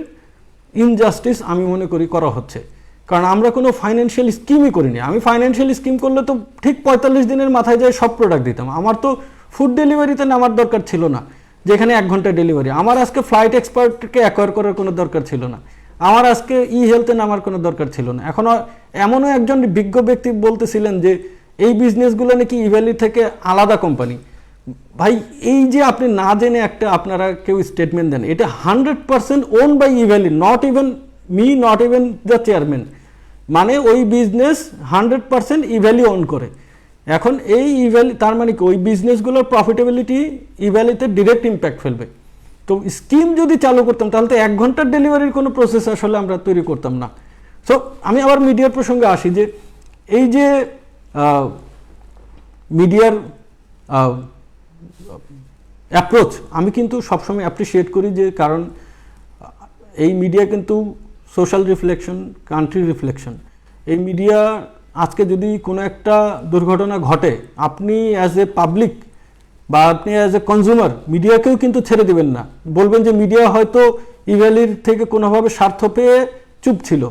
ইনজাস্টিস আমি মনে করি করা হচ্ছে, কারণ আমরা কোনো ফাইন্যান্সিয়াল স্কিমই করিনি। আমি ফাইন্যান্সিয়াল স্কিম করলে তো ঠিক 45 দিনের মাথায় যায় সব প্রোডাক্ট দিতাম। আমার তো ফুড ডেলিভারিতে নামার দরকার ছিল না, যেখানে 1 ঘন্টা ডেলিভারি। আমার আজকে ফ্লাইট এক্সপার্টকে অ্যাকোয়ার করার কোনো দরকার ছিল না, আমার আজকে হেলথে নামার কোনো দরকার ছিল না। এখনও এমনও একজন বিজ্ঞ ব্যক্তি বলতেছিলেন যে এই বিজনেসগুলো নাকি ইভ্যালি থেকে আলাদা কোম্পানি। ভাই, এই যে আপনি না জেনে একটা আপনারা কেউ স্টেটমেন্ট দেন, এটা 100% own by Evaly, not even me, not even the chairman. মানে ওই বিজনেস 100% ইভ্যালি ওন করে। এখন এই ইভ্যালি তার মানে কি ওই বিজনেসগুলোর প্রফিটেবিলিটি ইভ্যালিতে ডিরেক্ট ইম্প্যাক্ট ফেলবে। তো স্কিম যদি চালু করতাম তাহলে তো 1 ঘন্টার ডেলিভারির কোনো প্রসেস আসলে আমরা তৈরি করতাম না। সো আমি আবার মিডিয়ার প্রসঙ্গে আসি, যে এই যে মিডিয়ার অ্যাপ্রোচ আমি কিন্তু সবসময় অ্যাপ্রিসিয়েট করি, যে কারণ এই মিডিয়া কিন্তু সোশ্যাল রিফ্লেকশন, কান্ট্রি রিফ্লেকশন। এই মিডিয়া আজকে যদি কোনো একটা দুর্ঘটনা ঘটে, আপনি অ্যাজ এ পাবলিক বা আপনি অ্যাজ এ কনজিউমার মিডিয়াকেও কিন্তু ছেড়ে দেবেন না, বলবেন যে মিডিয়া হয়তো ইভ্যালির থেকে কোনোভাবে স্বার্থ পেয়ে চুপ ছিল।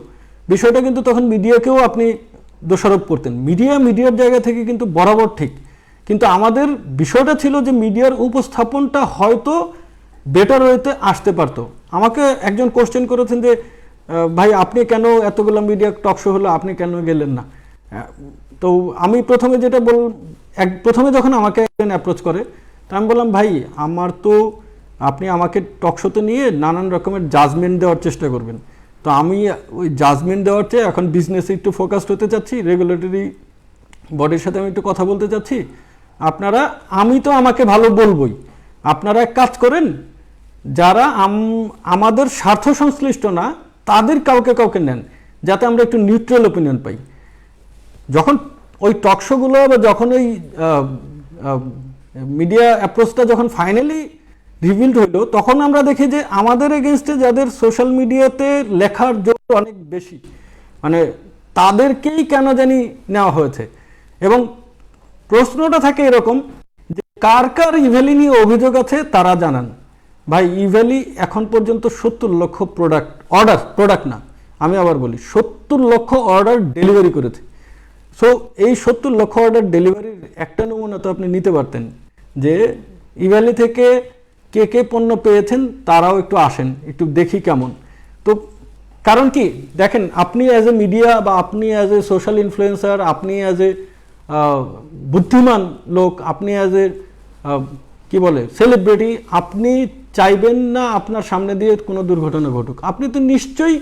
বিষয়টা কিন্তু তখন মিডিয়াকেও আপনি দোষারোপ করতেন। মিডিয়ার জায়গা থেকে কিন্তু বরাবর ঠিক, কিন্তু আমাদের বিষয়টা ছিল যে মিডিয়ার উপস্থাপনটা হয়তো বেটার ওয়েতে আসতে পারতো। আমাকে একজন কোশ্চেন করেছেন যে ভাই আপনি কেন এতগুলো মিডিয়া টকশো হলো, আপনি কেন গেলেন না? তো আমি প্রথমে যখন আমাকে একজন অ্যাপ্রোচ করে, তা আমি বললাম ভাই আমার তো, আপনি আমাকে টকশোতে নিয়ে নানান রকমের জাজমেন্ট দেওয়ার চেষ্টা করবেন, তো আমি ওই জাজমেন্ট দেওয়ার চেয়ে এখন বিজনেসে একটু ফোকাসড হতে চাচ্ছি, রেগুলেটরি বডির সাথে আমি একটু কথা বলতে চাচ্ছি। আমি তো আমাকে ভালো বলবই, আপনারা এক কাজ করেন, যারা আমাদের স্বার্থ সংশ্লিষ্ট না তাদের কাউকে নেন, যাতে আমরা একটু নিউট্রাল ওপিনিয়ন পাই। যখন ওই টকশোগুলো বা যখন ওই মিডিয়া অ্যাপ্রোচটা যখন ফাইনালি রিভিলড হলো, তখন আমরা দেখি যে আমাদের এগেনস্টে যাদের সোশ্যাল মিডিয়াতে লেখার জোর অনেক বেশি, মানে তাদেরকেই কেন জানি নেওয়া হয়েছে। এবং প্রশ্নটা থাকে এরকম যে কার কার ইভ্যালি নিয়ে অভিযোগ আছে তারা জানান। ভাই ইভ্যালি এখন পর্যন্ত 70 লক্ষ প্রোডাক্ট না, আমি আবার বলি 70 লক্ষ অর্ডার ডেলিভারি করেছে। সো এই 70 লক্ষ অর্ডার ডেলিভারির একটা নমুনা তো আপনি নিতে পারতেন, যে ইভ্যালি থেকে কে কে পণ্য পেয়েছেন তারাও একটু আসেন, একটু দেখি কেমন। তো কারণ কি দেখেন, আপনি অ্যাজ এ মিডিয়া বা আপনি অ্যাজ এ সোশ্যাল ইনফ্লুয়েন্সার, আপনি অ্যাজ এ বুদ্ধিমান লোক, আপনি অ্যাজ এ কি বলে সেলিব্রিটি, আপনি চাইবেন না আপনার সামনে দিয়ে কোনো দুর্ঘটনা ঘটুক। আপনি তো নিশ্চয়ই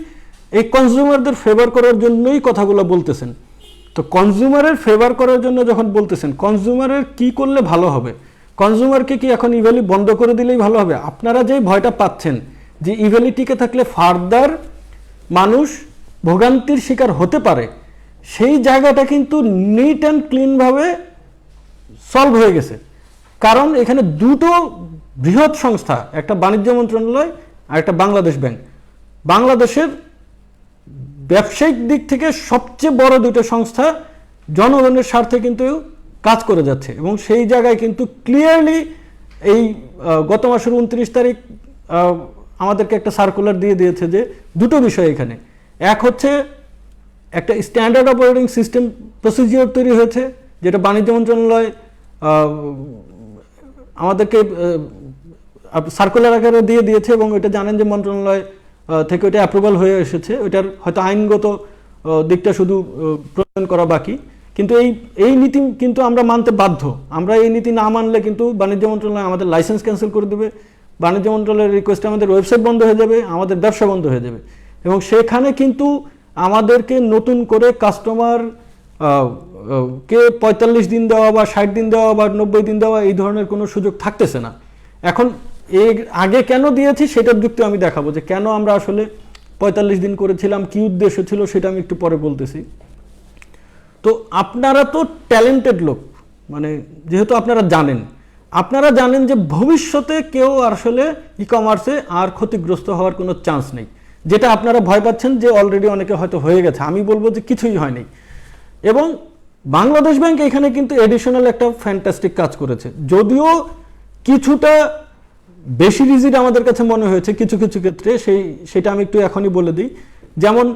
এই কনজিউমারদের ফেভার করার জন্যই কথাগুলো বলতেছেন। তো কনজিউমারের ফেভার করার জন্য যখন বলতেছেন, কনজিউমারের কি করলে ভালো হবে? কনজিউমারকে কি এখন ইভ্যালি বন্ধ করে দিলেই ভালো হবে? আপনারা যে ভয়টা পাচ্ছেন যে ইভ্যালি টিকে থাকলে ফার্দার মানুষ ভোগান্তির শিকার হতে পারে, সেই জায়গাটা কিন্তু নিট অ্যান্ড ক্লিনভাবে সলভ হয়ে গেছে। কারণ এখানে দুটো বৃহৎ সংস্থা, একটা বাণিজ্য মন্ত্রণালয় আর একটা বাংলাদেশ ব্যাংক, বাংলাদেশের ব্যবসায়িক দিক থেকে সবচেয়ে বড় দুটো সংস্থা জনগণের স্বার্থে কিন্তু কাজ করে যাচ্ছে। এবং সেই জায়গায় কিন্তু ক্লিয়ারলি এই গত মাসের 29 তারিখ আমাদেরকে একটা সার্কুলার দিয়ে দিয়েছে যে দুটো বিষয় এখানে। এক হচ্ছে একটা স্ট্যান্ডার্ড অপারেটিং সিস্টেম প্রসিজিওর তৈরি হয়েছে, যেটা বাণিজ্য মন্ত্রণালয় আমাদেরকে সার্কুলার আকারে দিয়ে দিয়েছে, এবং এটা জানেন যে মন্ত্রণালয় থেকে ওটা অ্যাপ্রুভাল হয়ে এসেছে। ওইটার হয়তো আইনগত দিকটা শুধু প্রণয়ন করা বাকি, কিন্তু এই নীতি কিন্তু আমরা মানতে বাধ্য। আমরা এই নীতি না মানলে কিন্তু বাণিজ্য মন্ত্রণালয় আমাদের লাইসেন্স ক্যান্সেল করে দেবে, বাণিজ্য মন্ত্রণালয়ের রিকোয়েস্টে আমাদের ওয়েবসাইট বন্ধ হয়ে যাবে, আমাদের ব্যবসা বন্ধ হয়ে যাবে, এবং সেখানে কিন্তু আমাদেরকে নতুন করে কাস্টমার কে 45 দিন দেওয়া বা 60 দিন দেওয়া বা 90 দিন দেওয়া এই ধরনের কোনো সুযোগ থাকতেছে না। এখন এর আগে কেন দিয়েছি সেটার যুক্তি আমি দেখাবো, যে কেন আমরা আসলে 45 দিন করেছিলাম, কি উদ্দেশ্য ছিল সেটা আমি একটু পরে বলতেছি। তো আপনারা তো ট্যালেন্টেড লোক, মানে যেহেতু আপনারা জানেন যে ভবিষ্যতে কেউ আসলে ই কমার্সে আর ক্ষতিগ্রস্ত হওয়ার কোনো চান্স নেই, যেটা আপনারা ভয় পাচ্ছেন যে অলরেডি অনেকে হয়তো হয়ে গেছে। আমি বলবো যে কিছুই হয়নি, এবং বাংলাদেশ ব্যাংক এখানে কিন্তু এডিশনাল একটা ফ্যান্টাস্টিক কাজ করেছে। যদিও কিছুটা বেশি রিজিড আমাদের কাছে মনে হয়েছে কিছু কিছু ক্ষেত্রে, সেটা আমি একটু এখনই বলে দিই। যেমন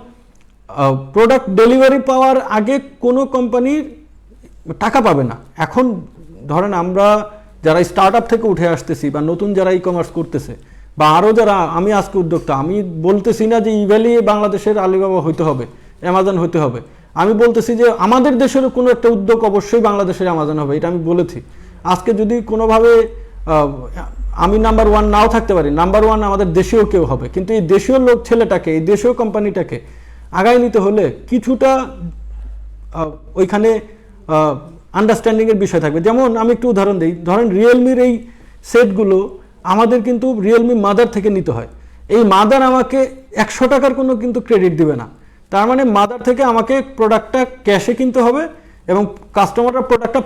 প্রোডাক্ট ডেলিভারি পাওয়ার আগে কোনো কোম্পানি টাকা পাবে না। এখন ধরেন আমরা যারা স্টার্ট আপ থেকে উঠে আসতেছি, বা নতুন যারা ই কমার্স করতেছে, বা আরও যারা, আমি আজকে উদ্যোক্তা, আমি বলতেছি না যে ইভ্যালি বাংলাদেশের আলিবাবা হইতে হবে, অ্যামাজন হইতে হবে। আমি বলতেছি যে আমাদের দেশেরও কোনো একটা উদ্যোগ অবশ্যই বাংলাদেশের অ্যামাজন হবে, এটা আমি বলেছি। আজকে যদি কোনোভাবে আমি নাম্বার 1 নাও থাকতে পারি, নাম্বার 1 আমাদের দেশীয় কেউ হবে, কিন্তু এই দেশীয় লোক ছেলেটাকে, এই দেশীয় কোম্পানিটাকে আগায় নিতে হলে কিছুটা ওইখানে আন্ডারস্ট্যান্ডিংয়ের বিষয় থাকবে। যেমন আমি একটু উদাহরণ দিই, ধরেন রিয়েলমির এই সেটগুলো আমাদের কিন্তু রিয়েলমি মাদার থেকে নিতে হয়। এই মাদার আমাকে 100 টাকার কোনো কিন্তু ক্রেডিট দিবে না। তার মানে মাদার থেকে আমাকে প্রোডাক্টটা ক্যাশে কিনতে হবে, এবং কাস্টমাররা প্রোডাক্টটা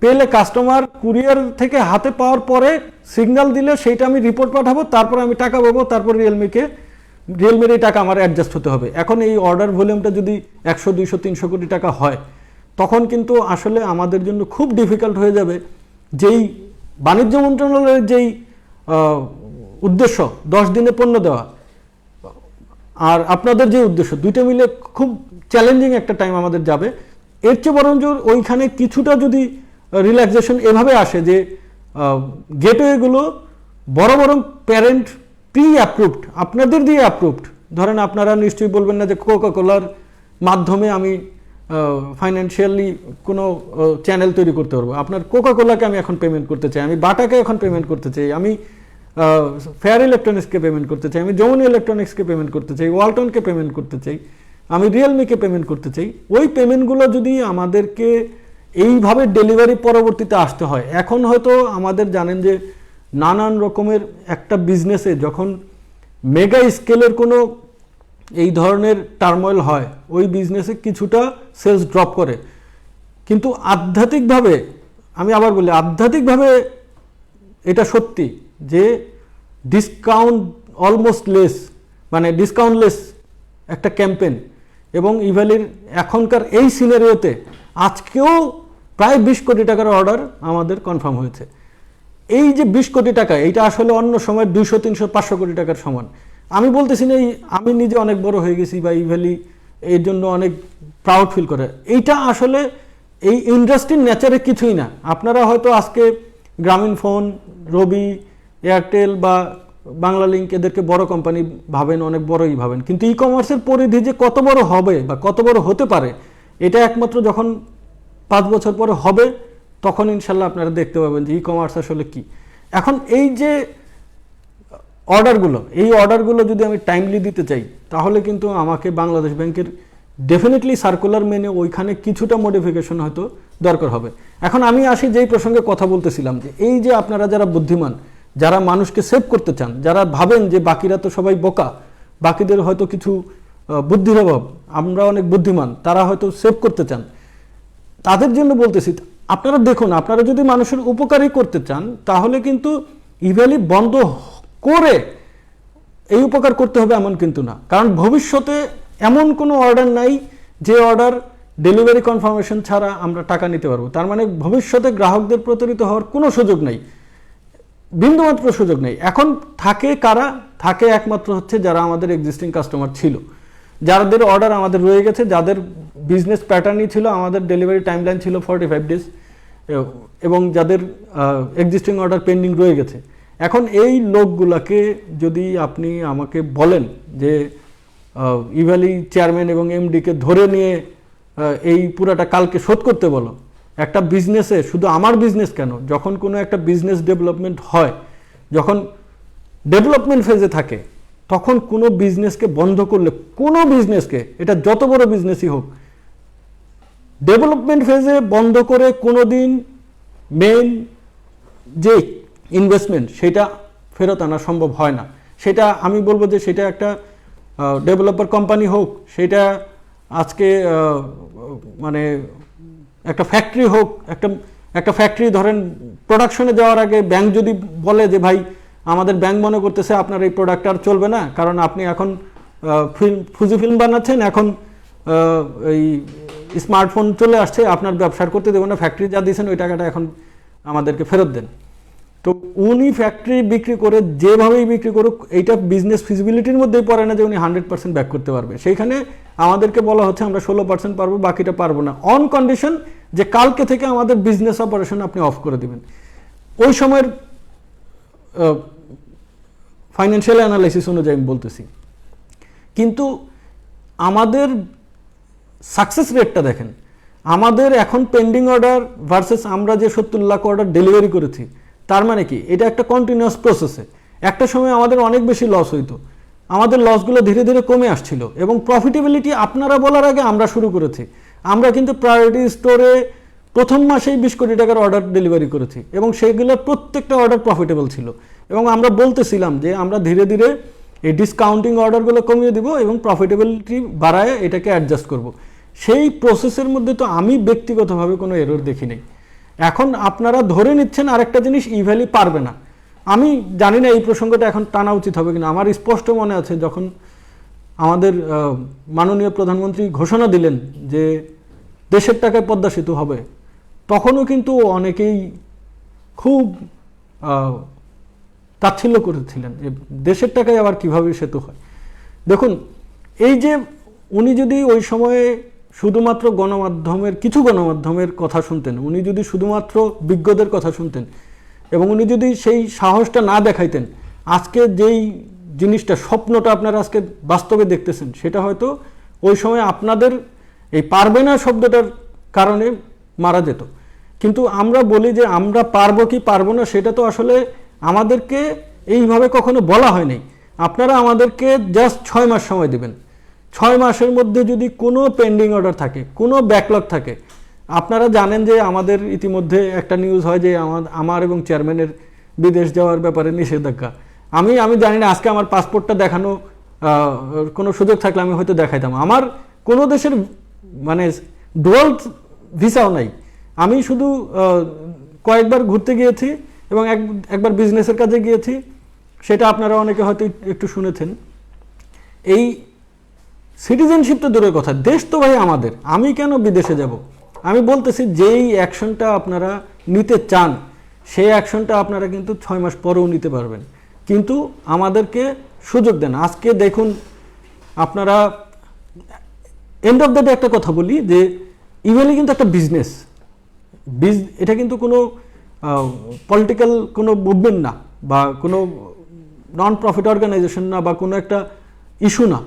পেলে কাস্টমার কুরিয়ার থেকে হাতে পাওয়ার পরে সিগন্যাল দিলে সেইটা আমি রিপোর্ট পাঠাবো, তারপর আমি টাকা পাবো, তারপর রিয়েলমির এই টাকা আমার অ্যাডজাস্ট হতে হবে। এখন এই অর্ডার ভলিউমটা যদি 100, 200, 300 কোটি টাকা হয়, তখন কিন্তু আসলে আমাদের জন্য খুব ডিফিকাল্ট হয়ে যাবে। যেই বাণিজ্য মন্ত্রণালয়ের যেই উদ্দেশ্য 10 দিনে পণ্য দেওয়া, আর আপনাদের যে উদ্দেশ্য, দুইটা মিলে খুব চ্যালেঞ্জিং একটা টাইম আমাদের যাবে। এর চেয়ে বরঞ্চ ওইখানে কিছুটা যদি রিল্যাক্সেশন এভাবে আসে যে গেটওয়েগুলো বড় বড় প্যারেন্ট প্রি অ্যাপ্রুভড, আপনাদের দিয়ে অ্যাপ্রুভড। ধরেন আপনারা নিশ্চয়ই বলবেন না যে কোকা কোলার মাধ্যমে আমি ফাইন্যান্সিয়ালি কোনো চ্যানেল তৈরি করতে পারবো। আপনার কোকা কোলাকে আমি এখন পেমেন্ট করতে চাই, আমি বাটাকে এখন পেমেন্ট করতে চাই, আমি ফেয়ার ইলেকট্রনিক্সকে পেমেন্ট করতে চাই, আমি যমুনা ইলেকট্রনিক্সকে পেমেন্ট করতে চাই, ওয়ালটনকে পেমেন্ট করতে চাই, আমি রিয়েলমিকে পেমেন্ট করতে চাই। ওই পেমেন্টগুলো যদি আমাদেরকে এইভাবে ডেলিভারি পরবর্তীতে আসতে হয়, এখন হয়তো আমাদের জানেন যে নানান রকমের একটা বিজনেসে যখন মেগা স্কেলের কোনো এই ধরনের টার্মোয়েল হয়, ওই বিজনেসে কিছুটা সেলস ড্রপ করে, কিন্তু আধ্যাত্মিকভাবে, আমি আবার বলি আধ্যাত্মিকভাবে এটা সত্যি যে ডিসকাউন্ট অলমোস্ট লেস, মানে ডিসকাউন্টলেস একটা ক্যাম্পেইন, এবং ইভ্যালির এখনকার এই সিনারিওতে আজকেও প্রায় 20 কোটি টাকার অর্ডার আমাদের কনফার্ম হয়েছে। এই যে 20 কোটি টাকা, এইটা আসলে অন্য সময় 200, 300, 500 কোটি টাকার সমান। আমি বলতেছি না আমি নিজে অনেক বড় হয়ে গেছি বা ইভ্যালি এর জন্য অনেক প্রাউড ফিল করে, এইটা আসলে এই ইন্ডাস্ট্রির নেচারে কিছুই না। আপনারা হয়তো আজকে গ্রামীণ ফোন, রবি, এয়ারটেল বা বাংলা লিঙ্ক এদেরকে বড় কোম্পানি ভাবেন, অনেক বড়ই ভাবেন, কিন্তু ই কমার্সের পরিধি যে কত বড় হবে বা কত বড় হতে পারে, এটা একমাত্র যখন 5 বছর পরে হবে, তখন ইনশাল্লাহ আপনারা দেখতে পাবেন যে ই কমার্স আসলে কি। এখন এই যে অর্ডারগুলো যদি আমি টাইমলি দিতে চাই, তাহলে কিন্তু আমাকে বাংলাদেশ ব্যাংকের ডেফিনেটলি সার্কুলার মেনে ওইখানে কিছুটা মডিফিকেশন হয়তো দরকার হবে। এখন আমি আসি যেই প্রসঙ্গে কথা বলতেছিলাম, যে এই যে আপনারা যারা বুদ্ধিমান, যারা মানুষকে সেভ করতে চান, যারা ভাবেন যে বাকিরা তো সবাই বোকা, বাকিদের হয়তো কিছু বুদ্ধির অভাব, আমরা অনেক বুদ্ধিমান, তারা হয়তো সেভ করতে চান, তাদের জন্য বলতেছি, আপনারা দেখুন, আপনারা যদি মানুষের উপকারই করতে চান, তাহলে কিন্তু ইভ্যালি বন্ধ করে এই উপকার করতে হবে এমন কিন্তু না। কারণ ভবিষ্যতে এমন কোনো অর্ডার নাই যে অর্ডার ডেলিভারি কনফার্মেশন ছাড়া আমরা টাকা নিতে পারবো। তার মানে ভবিষ্যতে গ্রাহকদের প্রতারিত হওয়ার কোনো সুযোগ নেই। বিন্দুমাত্র সুযোগ নেই। এখন থাকে কারা? থাকে একমাত্র হচ্ছে যারা আমাদের এক্সিস্টিং কাস্টমার ছিল, যাদের অর্ডার আমাদের রয়ে গেছে, যাদের বিজনেস প্যাটার্নই ছিল, আমাদের ডেলিভারি টাইমলাইন ছিল 45 ডেজ, এবং যাদের এক্সিস্টিং অর্ডার পেন্ডিং রয়ে গেছে। এখন এই লোকগুলাকে যদি আপনি আমাকে বলেন যে ইভ্যালি চেয়ারম্যান এবং এমডিকে ধরে নিয়ে এই পুরাটা কালকে শোধ করতে বলো, একটা বিজনেসে, শুধু আমার বিজনেস কেন, যখন কোনো একটা বিজনেস ডেভেলপমেন্ট হয়, যখন ডেভেলপমেন্ট ফেজে থাকে, তখন কোনো বিজনেসকে বন্ধ করলে, কোনো বিজনেসকে, এটা যত বড় বিজনেসই হোক, ডেভেলপমেন্ট ফেজে বন্ধ করে কোনো দিন মেইন যে ইনভেস্টমেন্ট সেটা ফেরত আনা সম্ভব হয় না। সেটা আমি বলবো যে সেটা একটা ডেভেলপার কোম্পানি হোক, সেটা আজকে মানে একটা ফ্যাক্টরি হোক, একটা ফ্যাক্টরি ধরেন প্রোডাকশনে যাওয়ার আগে ব্যাংক যদি বলে যে ভাই আমাদের ব্যাংক মনে করতেছে আপনার এই প্রোডাক্ট আর চলবে না, কারণ আপনি এখন ফুজি ফিল্ম বানাচ্ছেন, এখন এই স্মার্টফোন চলে আসছে, আপনার ব্যবসা করতে দেবো না, ফ্যাক্টরি যা দিয়েছেন ওই টাকাটা এখন আমাদেরকে ফেরত দেন। তো উনি ফ্যাক্টরি বিক্রি করে যেভাবেই বিক্রি করুক, এইটা বিজনেস ফিজিবিলিটির মধ্যেই পড়ে না যে উনি 100% ব্যাক করতে পারবে। সেইখানে আমাদেরকে বলা হচ্ছে আমরা 16% পারবো, বাকিটা পারবো না, অন কন্ডিশন যে কালকে থেকে আমাদের বিজনেস অপারেশন আপনি অফ করে দেবেন। ওই সময়ের ফাইন্যান্সিয়াল অ্যানালাইসিস অনুযায়ী আমি বলতেছি। কিন্তু আমাদের সাকসেস রেটটা দেখেন, আমাদের এখন পেন্ডিং অর্ডার ভার্সেস আমরা যে 70 লাখ অর্ডার ডেলিভারি করেছি, তার মানে কি এটা একটা কন্টিনিউয়াস প্রসেসে। একটা সময় আমাদের অনেক বেশি লস হইতো, আমাদের লসগুলো ধীরে ধীরে কমে আসছিল, এবং প্রফিটেবিলিটি আপনারা বলার আগে আমরা শুরু করেছি। আমরা কিন্তু প্রায়োরিটি স্টোরে প্রথম মাসেই 20 কোটি টাকার অর্ডার ডেলিভারি করেছি, এবং সেগুলোর প্রত্যেকটা অর্ডার প্রফিটেবল ছিল, এবং আমরা বলতেছিলাম যে আমরা ধীরে ধীরে এই ডিসকাউন্টিং অর্ডারগুলো কমিয়ে দিব এবং প্রফিটেবিলিটি বাড়ায় এটাকে অ্যাডজাস্ট করব। সেই প্রসেসের মধ্যে তো আমি ব্যক্তিগতভাবে কোনো এরর দেখি নাই। এখন আপনারা ধরে নিচ্ছেন আরেকটা জিনিস, ইভ্যালি পারবে না। আমি জানি না এই প্রসঙ্গটা এখন টানা উচিত হবে কিনা। আমার স্পষ্ট মনে আছে যখন আমাদের মাননীয় প্রধানমন্ত্রী ঘোষণা দিলেন যে দেশের টাকায় পদ্মা সেতু হবে, তখনও কিন্তু অনেকেই খুব তাচ্ছিল্য করেছিলেন যে দেশের টাকায় আবার কিভাবে সেতু হয়। দেখুন, এই যে উনি যদি ওই সময়ে শুধুমাত্র গণমাধ্যমের, কিছু গণমাধ্যমের কথা শুনতেন, উনি যদি শুধুমাত্র বিজ্ঞদের কথা শুনতেন, এবং উনি যদি সেই সাহসটা না দেখাইতেন, আজকে যেই জিনিসটা, স্বপ্নটা আপনারা আজকে বাস্তবে দেখতেছেন, সেটা হয়তো ওই সময় আপনাদের এই পারবে না শব্দটার কারণে মারা যেত। কিন্তু আমরা বলি যে আমরা পারবো কি পারবো না, সেটা তো আসলে আমাদেরকে এইভাবে কখনো বলা হয়নি। আপনারা আমাদেরকে জাস্ট 6 মাস সময় দেবেন। 6 মাসের মধ্যে যদি কোনো পেন্ডিং অর্ডার থাকে, কোনো ব্যাকলগ থাকে, আপনারা জানেন যে আমাদের ইতিমধ্যে একটা নিউজ হয় যে আমার এবং চেয়ারম্যানের বিদেশ যাওয়ার ব্যাপারে নিষেধাজ্ঞা। আমি জানি না, আজকে আমার পাসপোর্টটা দেখানো কোনো সুযোগ থাকলে আমি হয়তো দেখাইতাম। আমার কোনো দেশের মানে ডুয়াল ভিসাও নাই। আমি শুধু কয়েকবার ঘুরতে গিয়েছি এবং একবার বিজনেসের কাজে গিয়েছি, সেটা আপনারা অনেকে হয়তো একটু শুনেছেন। এই সিটিজেনশিপ তো দূরের কথা, দেশ তো ভাই আমাদের, আমি কেন বিদেশে যাব? আমি বলতেছি যেই অ্যাকশনটা আপনারা নিতে চান, সেই অ্যাকশনটা আপনারা কিন্তু 6 মাস পরেও নিতে পারবেন, কিন্তু আমাদেরকে সুযোগ দেন। আজকে দেখুন, আপনারা এন্ড অফ দ্য ডে একটা কথা বলি যে ইভেলি কিন্তু একটা বিজনেস, এটা কিন্তু কোনো পলিটিক্যাল কোনো মুভমেন্ট না, বা কোনো নন প্রফিট অর্গানাইজেশন না, বা কোনো একটা ইস্যু না।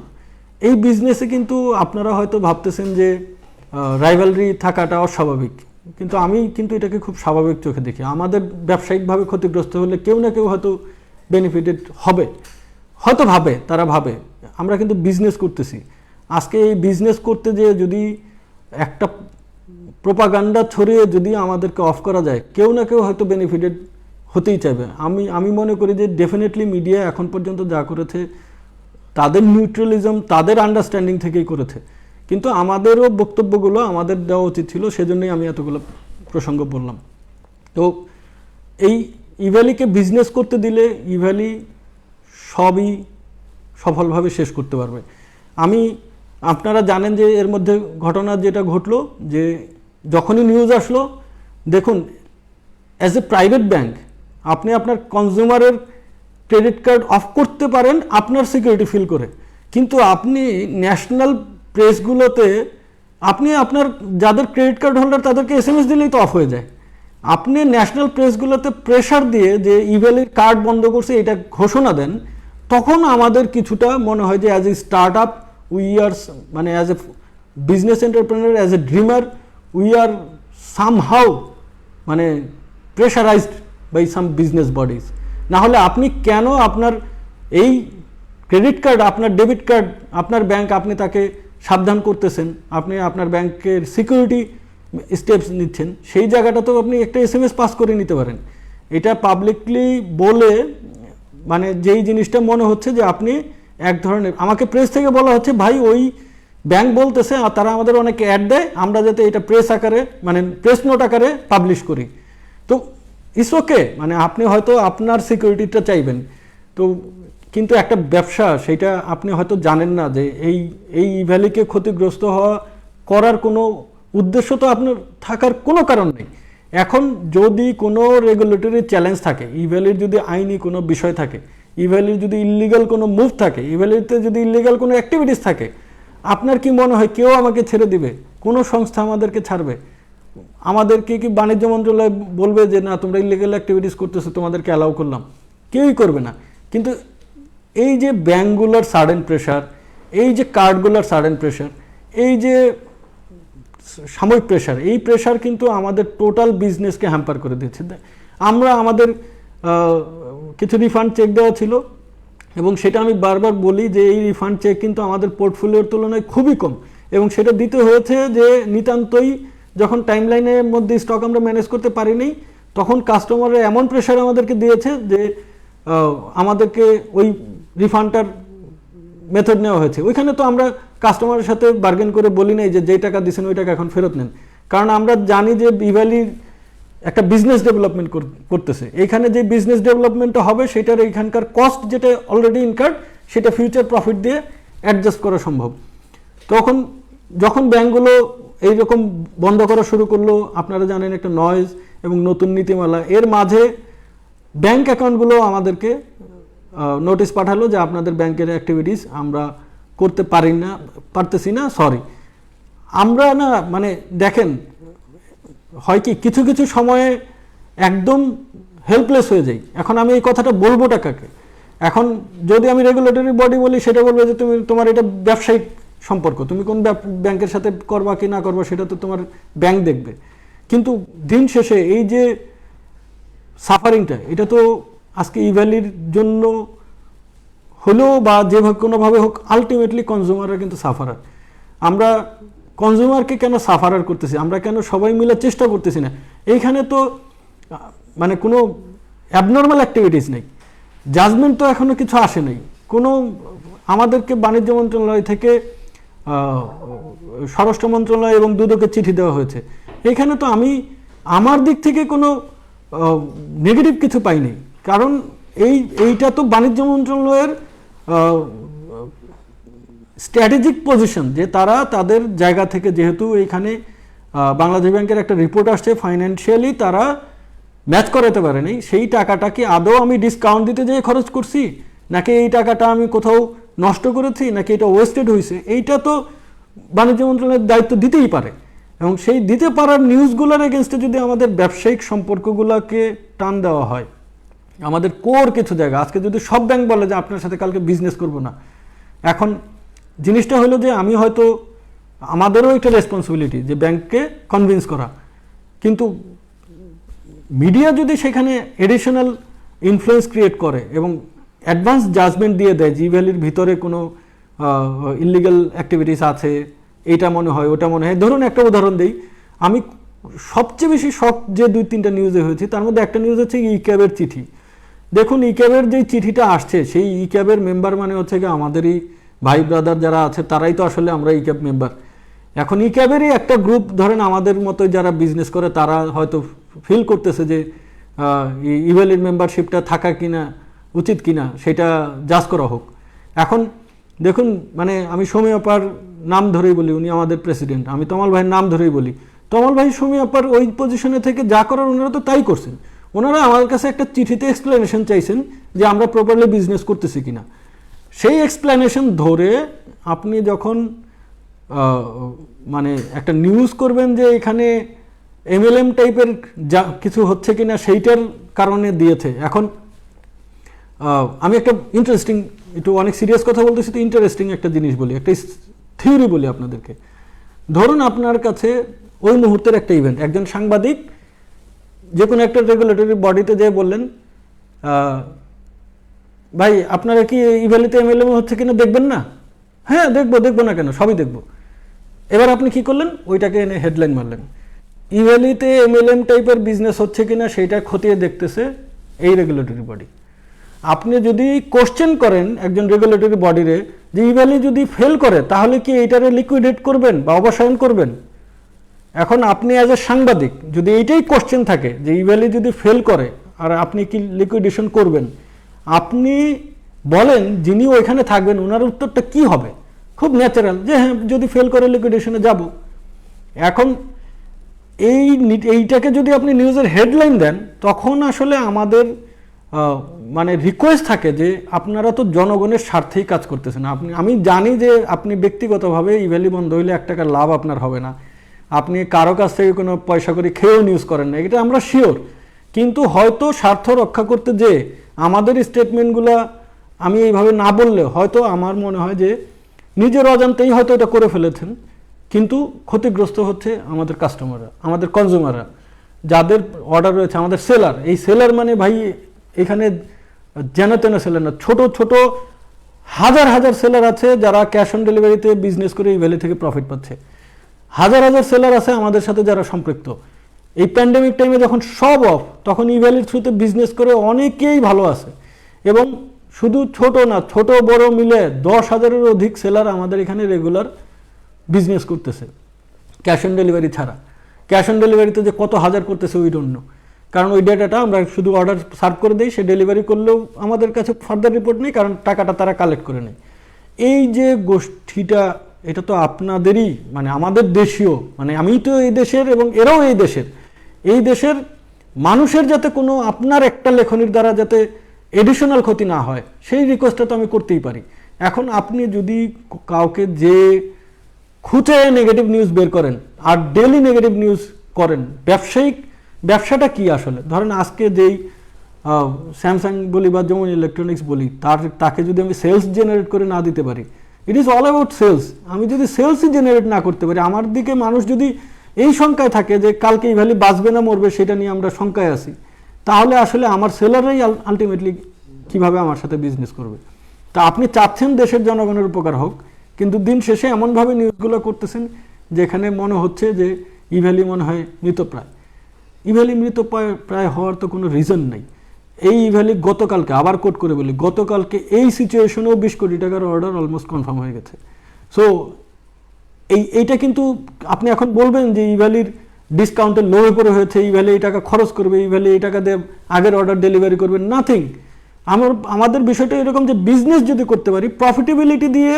এই বিজনেসে কিন্তু আপনারা হয়তো ভাবতেছেন যে রাইভালরি থাকাটা অস্বাভাবিক, কিন্তু আমি কিন্তু এটাকে খুব স্বাভাবিক চোখে দেখি। আমাদের ব্যবসায়িকভাবে ক্ষতিগ্রস্ত হলে কেউ না কেউ হয়তো বেনিফিটেড হবে, হয়তো তারা ভাবে আমরা কিন্তু বিজনেস করতেছি। আজকে এই বিজনেস করতে যেয়ে যদি একটা প্রোপাগান্ডা ছড়িয়ে যদি আমাদেরকে অফ করা যায়, কেউ না কেউ হয়তো বেনিফিটেড হতেই চাইবে। আমি মনে করি যে ডেফিনেটলি মিডিয়া এখন পর্যন্ত যা করেছে তাদের নিউট্রালিজম, তাদের আন্ডারস্ট্যান্ডিং থেকেই করেছে, কিন্তু আমাদেরও বক্তব্যগুলো আমাদের দেওয়া উচিত ছিল, সেজন্যই আমি এতগুলো প্রসঙ্গ বললাম। তো এই ইভ্যালিকে বিজনেস করতে দিলে ইভ্যালি সবই সফলভাবে শেষ করতে পারবে। আপনারা জানেন যে এর মধ্যে ঘটনা যেটা ঘটলো, যে যখনই নিউজ আসলো, দেখুন অ্যাজ এ প্রাইভেট ব্যাংক আপনি আপনার কনজিউমারের ক্রেডিট কার্ড অফ করতে পারেন আপনার সিকিউরিটি ফিল করে, কিন্তু আপনি ন্যাশনাল প্রেসগুলোতে আপনি আপনার যাদের ক্রেডিট কার্ড হোল্ডার তাদেরকে SMS দিলেই তো অফ হয়ে যায়। আপনি ন্যাশনাল প্রেসগুলোতে প্রেশার দিয়ে যে ইভ্যালির কার্ড বন্ধ করছে এটা ঘোষণা দেন, তখন আমাদের কিছুটা মনে হয় যে as a start up we are, মানে as a business entrepreneur, as a dreamer we are somehow মানে pressurised by some business bodies. না হলে আপনি কেন আপনার এই ক্রেডিট কার্ড, আপনার ডেবিট কার্ড, আপনার ব্যাংক, আপনি তাকে সাবধান করতেছেন, আপনি আপনার ব্যাংকের সিকিউরিটি স্টেপস নিচ্ছেন, সেই জায়গাটাতেও আপনি একটা SMS পাস করে নিতে পারেন। এটা পাবলিকলি বলে মানে যেই জিনিসটা মনে হচ্ছে যে আপনি এক ধরনের, আমাকে প্রেস থেকে বলা হচ্ছে ভাই ওই ব্যাংক বলতেছে আর তারা আমাদের অনেক অ্যাড দেয়, আমরা যাতে এটা প্রেস আকারে মানে প্রেস নোট আকারে পাবলিশ করি। তো ইটস ওকে, মানে আপনি হয়তো আপনার সিকিউরিটিটা চাইবেন, তো কিন্তু একটা ব্যবসা সেটা আপনি হয়তো জানেন না যে এই ইভ্যালিকে ক্ষতিগ্রস্ত হওয়া করার কোনো উদ্দেশ্য তো আপনার থাকার কোনো কারণ নেই। এখন যদি কোনো রেগুলেটরি চ্যালেঞ্জ থাকে, ইভ্যালির যদি আইনি কোনো বিষয় থাকে, ইভ্যালির যদি ইল্লিগাল কোনো মুভ থাকে, ইভ্যালিতে যদি ইল্লিগাল কোনো অ্যাক্টিভিটিস থাকে, আপনার কি মনে হয় কেউ আমাকে ছেড়ে দিবে? কোনো সংস্থা আমাদেরকে ছাড়বে? আমাদেরকে কি বাণিজ্য মন্ত্রণালয় বলবে যে না তোমরা ইলিগাল অ্যাক্টিভিটিস করতেছো, তোমাদেরকে অ্যালাউ করলাম? কেউই করবে না। কিন্তু এই যে ব্যাঙ্কগুলোর সাডেন প্রেশার, এই যে কার্ডগুলোর সাডেন প্রেশার, এই যে সাময়িক প্রেশার, এই প্রেশার কিন্তু আমাদের টোটাল বিজনেসকে হ্যাম্পার করে দিচ্ছে। আমরা আমাদের কিছু রিফান্ড চেক দেওয়া ছিল এবং সেটা আমি বারবার বলি যে এই রিফান্ড চেক কিন্তু আমাদের পোর্টফোলিওর তুলনায় খুবই কম, এবং সেটা দিতে হয়েছে যে নিতান্তই যখন টাইমলাইনের মধ্যে স্টক আমরা ম্যানেজ করতে পারিনি, তখন কাস্টমাররা এমন প্রেশার আমাদেরকে দিয়েছে যে আমাদেরকে ওই রিফান্ডটার মেথড নেওয়া হয়েছে। ওইখানে তো আমরা কাস্টমারের সাথে বার্গেন করে বলি নাই যে যেই টাকা দিয়েছেন ওই টাকা এখন ফেরত নেন, কারণ আমরা জানি যে ইভ্যালি একটা বিজনেস ডেভেলপমেন্ট করতেছে। এখানে যে বিজনেস ডেভেলপমেন্টটা হবে সেটার এইখানকার কস্ট যেটা অলরেডি ইনকার্ড সেটা ফিউচার প্রফিট দিয়ে অ্যাডজাস্ট করা সম্ভব। তখন যখন ব্যাঙ্কগুলো এইরকম বন্ধ করা শুরু করলো, আপনারা জানেন একটা নয়েজ এবং নতুন নীতিমালা, এর মাঝে ব্যাংক অ্যাকাউন্টগুলো আমাদেরকে নোটিশ পাঠালো যে আপনাদের ব্যাংকের অ্যাক্টিভিটিস আমরা করতে পারতেছি না, সরি। আমরা না মানে দেখেন হয় কি কিছু কিছু সময়ে একদম হেল্পলেস হয়ে যাই। এখন আমি এই কথাটা বলবোটা কাকে? এখন যদি আমি রেগুলেটরি বডি বলি সেটা বলবে যে তোমার এটা ব্যবসায়িক সম্পর্ক, তুমি কোন ব্যাংকের সাথে করবা কি না করবা সেটা তো তোমার ব্যাংক দেখবে। কিন্তু দিন শেষে এই যে সাফারিংটা, এটা তো আজকে ইভ্যালির জন্য হলেও বা যেভাবে কোনোভাবে হোক আলটিমেটলি কনজিউমাররা কিন্তু সাফারার। আমরা কনজিউমারকে কেন সাফারার করতেছি? আমরা কেন সবাই মিলে চেষ্টা করতেছি না? এইখানে তো মানে কোনো অ্যাবনর্মাল অ্যাক্টিভিটিস নেই, জাজমেন্ট তো এখনও কিছু আসে নাই কোনো। আমাদেরকে বাণিজ্য মন্ত্রণালয় থেকে স্বরাষ্ট্র মন্ত্রণালয় এবং দুদকের চিঠি দেওয়া হয়েছে। এখানে তো আমি আমার দিক থেকে কোনো নেগেটিভ কিছু পাইনি, কারণ এইটা তো বাণিজ্য মন্ত্রণালয়ের স্ট্র্যাটেজিক পজিশন যে তারা তাদের জায়গা থেকে, যেহেতু এইখানে বাংলাদেশ ব্যাংকের একটা রিপোর্ট আসছে ফাইন্যান্সিয়ালি তারা ম্যাচ করাতে পারেনি, সেই টাকাটা কি আদৌ আমি ডিসকাউন্ট দিতে যেয়ে খরচ করছি, নাকি এই টাকাটা আমি কোথাও নষ্ট করেছি, নাকি এটা ওয়েস্টেড হয়েছে, এইটা তো বাণিজ্য মন্ত্রণালয়ের দায়িত্ব দিতেই পারে। এবং সেই দিতে পারার নিউজগুলোর এগেনস্টে যদি আমাদের ব্যবসায়িক সম্পর্কগুলোকে টান দেওয়া হয়, আমাদের কোর কিছু জায়গা, আজকে যদি সব ব্যাংক বলে যে আপনার সাথে কালকে বিজনেস করব না, এখন জিনিসটা হলো যে আমি হয়তো আমাদেরও একটা রেসপন্সিবিলিটি যে ব্যাংককে কনভিন্স করা, কিন্তু মিডিয়া যদি সেখানে এডিশনাল ইনফ্লুয়েন্স ক্রিয়েট করে এবং অ্যাডভান্স জাজমেন্ট দিয়ে দেয় জি ভ্যালির ভিতরে কোনো ইলিগাল অ্যাক্টিভিটিস আছে, এইটা মনে হয় ওটা মনে হয়। ধরুন একটা উদাহরণ দিই, আমি সবচেয়ে বেশি শক যে 2-3টা নিউজে হয়েছে, তার মধ্যে একটা নিউজ হচ্ছে ইক্যাবের চিঠি। দেখুন ইক্যাবের যে চিঠিটা আসছে, সেই ইক্যাবের মেম্বার মানে হচ্ছে কি আমাদেরই ভাই ব্রাদার যারা আছে তারাই তো আসলে আমরা ইক্যাব মেম্বার। এখন ইক্যাবেরই একটা গ্রুপ, ধরেন আমাদের মতো যারা বিজনেস করে তারা হয়তো ফিল করতেছে যে ইভ্যালির মেম্বারশিপটা থাকা কিনা উচিত কিনা সেটা জাজ করা হোক। এখন দেখুন মানে আমি সৌমি আপার নাম ধরেই বলি, উনি আমাদের প্রেসিডেন্ট, আমি তমাল ভাইয়ের নাম ধরেই বলি, তমাল ভাই সৌমি আপার ওই পজিশনে থেকে যা করার ওনারা তো তাই করছেন। ওনারা আমার কাছে একটা চিঠিতে এক্সপ্লেনেশন চাইছেন যে আমরা প্রপারলি বিজনেস করতেছি কিনা। সেই এক্সপ্লেনেশন ধরে আপনি যখন মানে একটা নিউজ করবেন যে এখানে MLM টাইপের যা কিছু হচ্ছে কিনা সেইটার কারণে দিয়েছে। এখন আমি একটা ইন্টারেস্টিং, একটু অনেক সিরিয়াস কথা বলতেছি, তো ইন্টারেস্টিং একটা জিনিস বলি, একটা থিওরি বলি আপনাদেরকে। ধরুন আপনার কাছে ওই মুহূর্তের একটা ইভেন্ট, একজন সাংবাদিক যে কোনো একটা রেগুলেটরি বডিতে যেয়ে বললেন, ভাই আপনারা কি ইভ্যালিতে MLM হচ্ছে কিনা দেখবেন না? হ্যাঁ দেখবো না কেন, সবই দেখবো। এবার আপনি কি করলেন, ওইটাকে এনে হেডলাইন মারলেন, ইভ্যালিতে MLM টাইপের বিজনেস হচ্ছে কিনা সেইটা খতিয়ে দেখতেছে এই রেগুলেটরি বডি। আপনি যদি কোশ্চেন করেন একজন রেগুলেটরি বডিরে যে ইভ্যালি যদি ফেল করে তাহলে কি এইটারে লিকুইডেট করবেন বা অবসায়ন করবেন? এখন আপনি অ্যাজ এ সাংবাদিক যদি এইটাই কোশ্চেন থাকে যে ইভ্যালি যদি ফেল করে আর আপনি কি লিকুইডেশন করবেন, আপনি বলেন যিনি ওইখানে থাকবেন ওনার উত্তরটা কি হবে? খুব ন্যাচারাল যে হ্যাঁ যদি ফেল করে লিকুইডেশনে যাব। এখন এইটাকে যদি আপনি নিউজের হেডলাইন দেন তখন আসলে আমাদের মানে রিকোয়েস্ট থাকে যে আপনারা তো জনগণের স্বার্থেই কাজ করতেছেন। আমি জানি যে আপনি ব্যক্তিগতভাবে ইভ্যালি বন্ধ হইলে 1 টাকার লাভ আপনার হবে না, আপনি কারো কাছ থেকে কোনো পয়সা করে খেয়েও নিউজ করেন না, এটা আমরা শিওর। কিন্তু হয়তো স্বার্থ রক্ষা করতে যে আমাদের স্টেটমেন্টগুলো আমি এইভাবে না বললে হয়তো আমার মনে হয় যে নিজের অজান্তেই হয়তো এটা করে ফেলেছেন, কিন্তু ক্ষতিগ্রস্ত হচ্ছে আমাদের কাস্টমাররা, আমাদের কনজিউমাররা, যাদের অর্ডার রয়েছে, আমাদের সেলার। এই সেলার মানে ভাই এখানে যেন তেন সেলার না, ছোট ছোট হাজার হাজার সেলার আছে যারা ক্যাশ অন ডেলিভারিতে বিজনেস করে এই ভ্যালি থেকে প্রফিট পাচ্ছে। হাজার হাজার সেলার আছে আমাদের সাথে যারা সম্পৃক্ত। এই প্যান্ডেমিক টাইমে যখন সব অফ, তখন ই ভ্যালির থ্রুতে বিজনেস করে অনেকেই ভালো আছে। এবং শুধু ছোট না, ছোট বড় মিলে 10,000-এর অধিক সেলার আমাদের এখানে রেগুলার বিজনেস করতেছে ক্যাশ অন ডেলিভারি ছাড়া। ক্যাশ অন ডেলিভারিতে যে কত হাজার করতেছে ওই জন্য, কারণ ওই ডেটাটা আমরা শুধু অর্ডার সার্ভ করে দিই, সে ডেলিভারি করলেও আমাদের কাছে ফার্দার রিপোর্ট নেই, কারণ টাকাটা তারা কালেক্ট করে নেয়। এই যে গোষ্ঠীটা, এটা তো আপনাদেরই, মানে আমাদের দেশীয়, মানে আমি তো এই দেশের এবং এরাও এই দেশের মানুষের যাতে কোনো আপনার একটা লেখনির দ্বারা যাতে এডিশনাল ক্ষতি না হয় সেই রিকোয়েস্টটা তো আমি করতেই পারি। এখন আপনি যদি কাউকে যে খুঁজে নেগেটিভ নিউজ বের করেন আর ডেলি নেগেটিভ নিউজ করেন, ব্যবসাটা কি আসলে? ধরেন আজকে যেই স্যামসাং বলি বা যেমন ইলেকট্রনিক্স বলি, তাকে যদি আমি সেলস জেনারেট করে না দিতে পারি, it is all about sales. আমি যদি সেলসই জেনারেট না করতে পারি, আমার দিকে মানুষ যদি এই শঙ্কায় থাকে যে কালকে এই ভ্যালি বাঁচবে না মরবে সেটা নিয়ে আমরা শঙ্কায় আছি, তাহলে আসলে আমার সেলাররাই আলটিমেটলি কিভাবে আমার সাথে বিজনেস করবে? তা আপনি চাচ্ছেন দেশের জনগণের উপকার হোক, কিন্তু দিন শেষে এমনভাবে নিউজগুলো করতেছেন যেখানে মনে হচ্ছে যে ই ভ্যালি মনে হয় মৃতপ্রায়। ই ভ্যালি মৃতপ্রায় হওয়ার তো কোনো রিজন নেই। এই ই ভ্যালি গতকালকে, আবার কোট করে বলি, গতকালকে এই সিচুয়েশনেও 20 কোটি টাকার অর্ডার অলমোস্ট কনফার্ম হয়ে গেছে। সো এইটা কিন্তু আপনি এখন বলবেন যে ই ভ্যালির ডিসকাউন্টের লোভে পড়ে হয়েছে, ই ভ্যালি এই টাকা খরচ করবে, ই ভ্যালি এই টাকা দিয়ে আগের অর্ডার ডেলিভারি করবে, নাথিং। আমাদের বিষয়টা এরকম যে বিজনেস যদি করতে পারি, প্রফিটেবিলিটি দিয়ে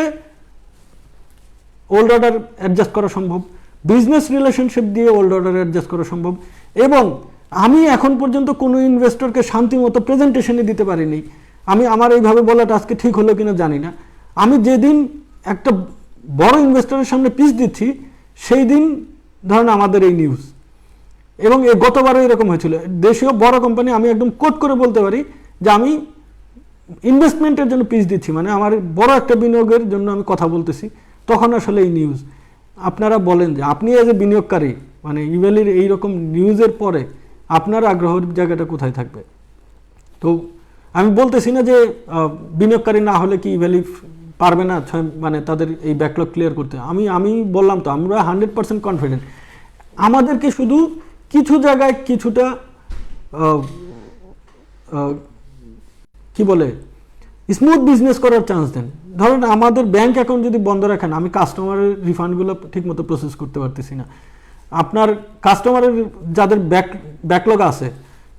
ওল্ড অর্ডার অ্যাডজাস্ট করা সম্ভব, বিজনেস রিলেশনশিপ দিয়ে ওল্ড অর্ডার অ্যাডজাস্ট করা সম্ভব। এবং আমি এখন পর্যন্ত কোনো ইনভেস্টরকে শান্তিমতো প্রেজেন্টেশনই দিতে পারিনি। আমার এইভাবে বলাটা আজকে ঠিক হলো কিনা জানি না। আমি যেদিন একটা বড় ইনভেস্টরের সামনে পিচ দিচ্ছি সেই দিন ধরেন আমাদের এই নিউজ, এবং গতবারও এরকম হয়েছিল। দেশীয় বড় কোম্পানি, আমি একদম কোট করে বলতে পারি যে আমি ইনভেস্টমেন্টের জন্য পিচ দিচ্ছি, মানে আমার বড় একটা বিনিয়োগের জন্য আমি কথা বলতেছি, তখন আসলে এই নিউজ। আপনারা বলেন যে আপনি এজ এ বিনিয়োগকারী, মানে ই ভ্যালির এইরকম নিউজের পরে আপনার আগ্রহের জায়গাটা কোথায় থাকবে? তো আমি বলতেছি না যে বিনিয়োগকারী না হলে কি ই ভ্যালি পারবে না মানে তাদের এই ব্যাকলগ ক্লিয়ার করতে। আমি বললাম তো আমরা 100% কনফিডেন্ট। আমাদেরকে শুধু কিছু জায়গায় কিছুটা কি বলে স্মুথ বিজনেস করার চান্স দেন। ধরেন আমাদের ব্যাংক অ্যাকাউন্ট যদি বন্ধ রাখেন, আমি কাস্টমারের রিফান্ডগুলো ঠিকমতো প্রসেস করতে পারতেছি না। আপনার কাস্টমারের যাদের ব্যাকলগ আছে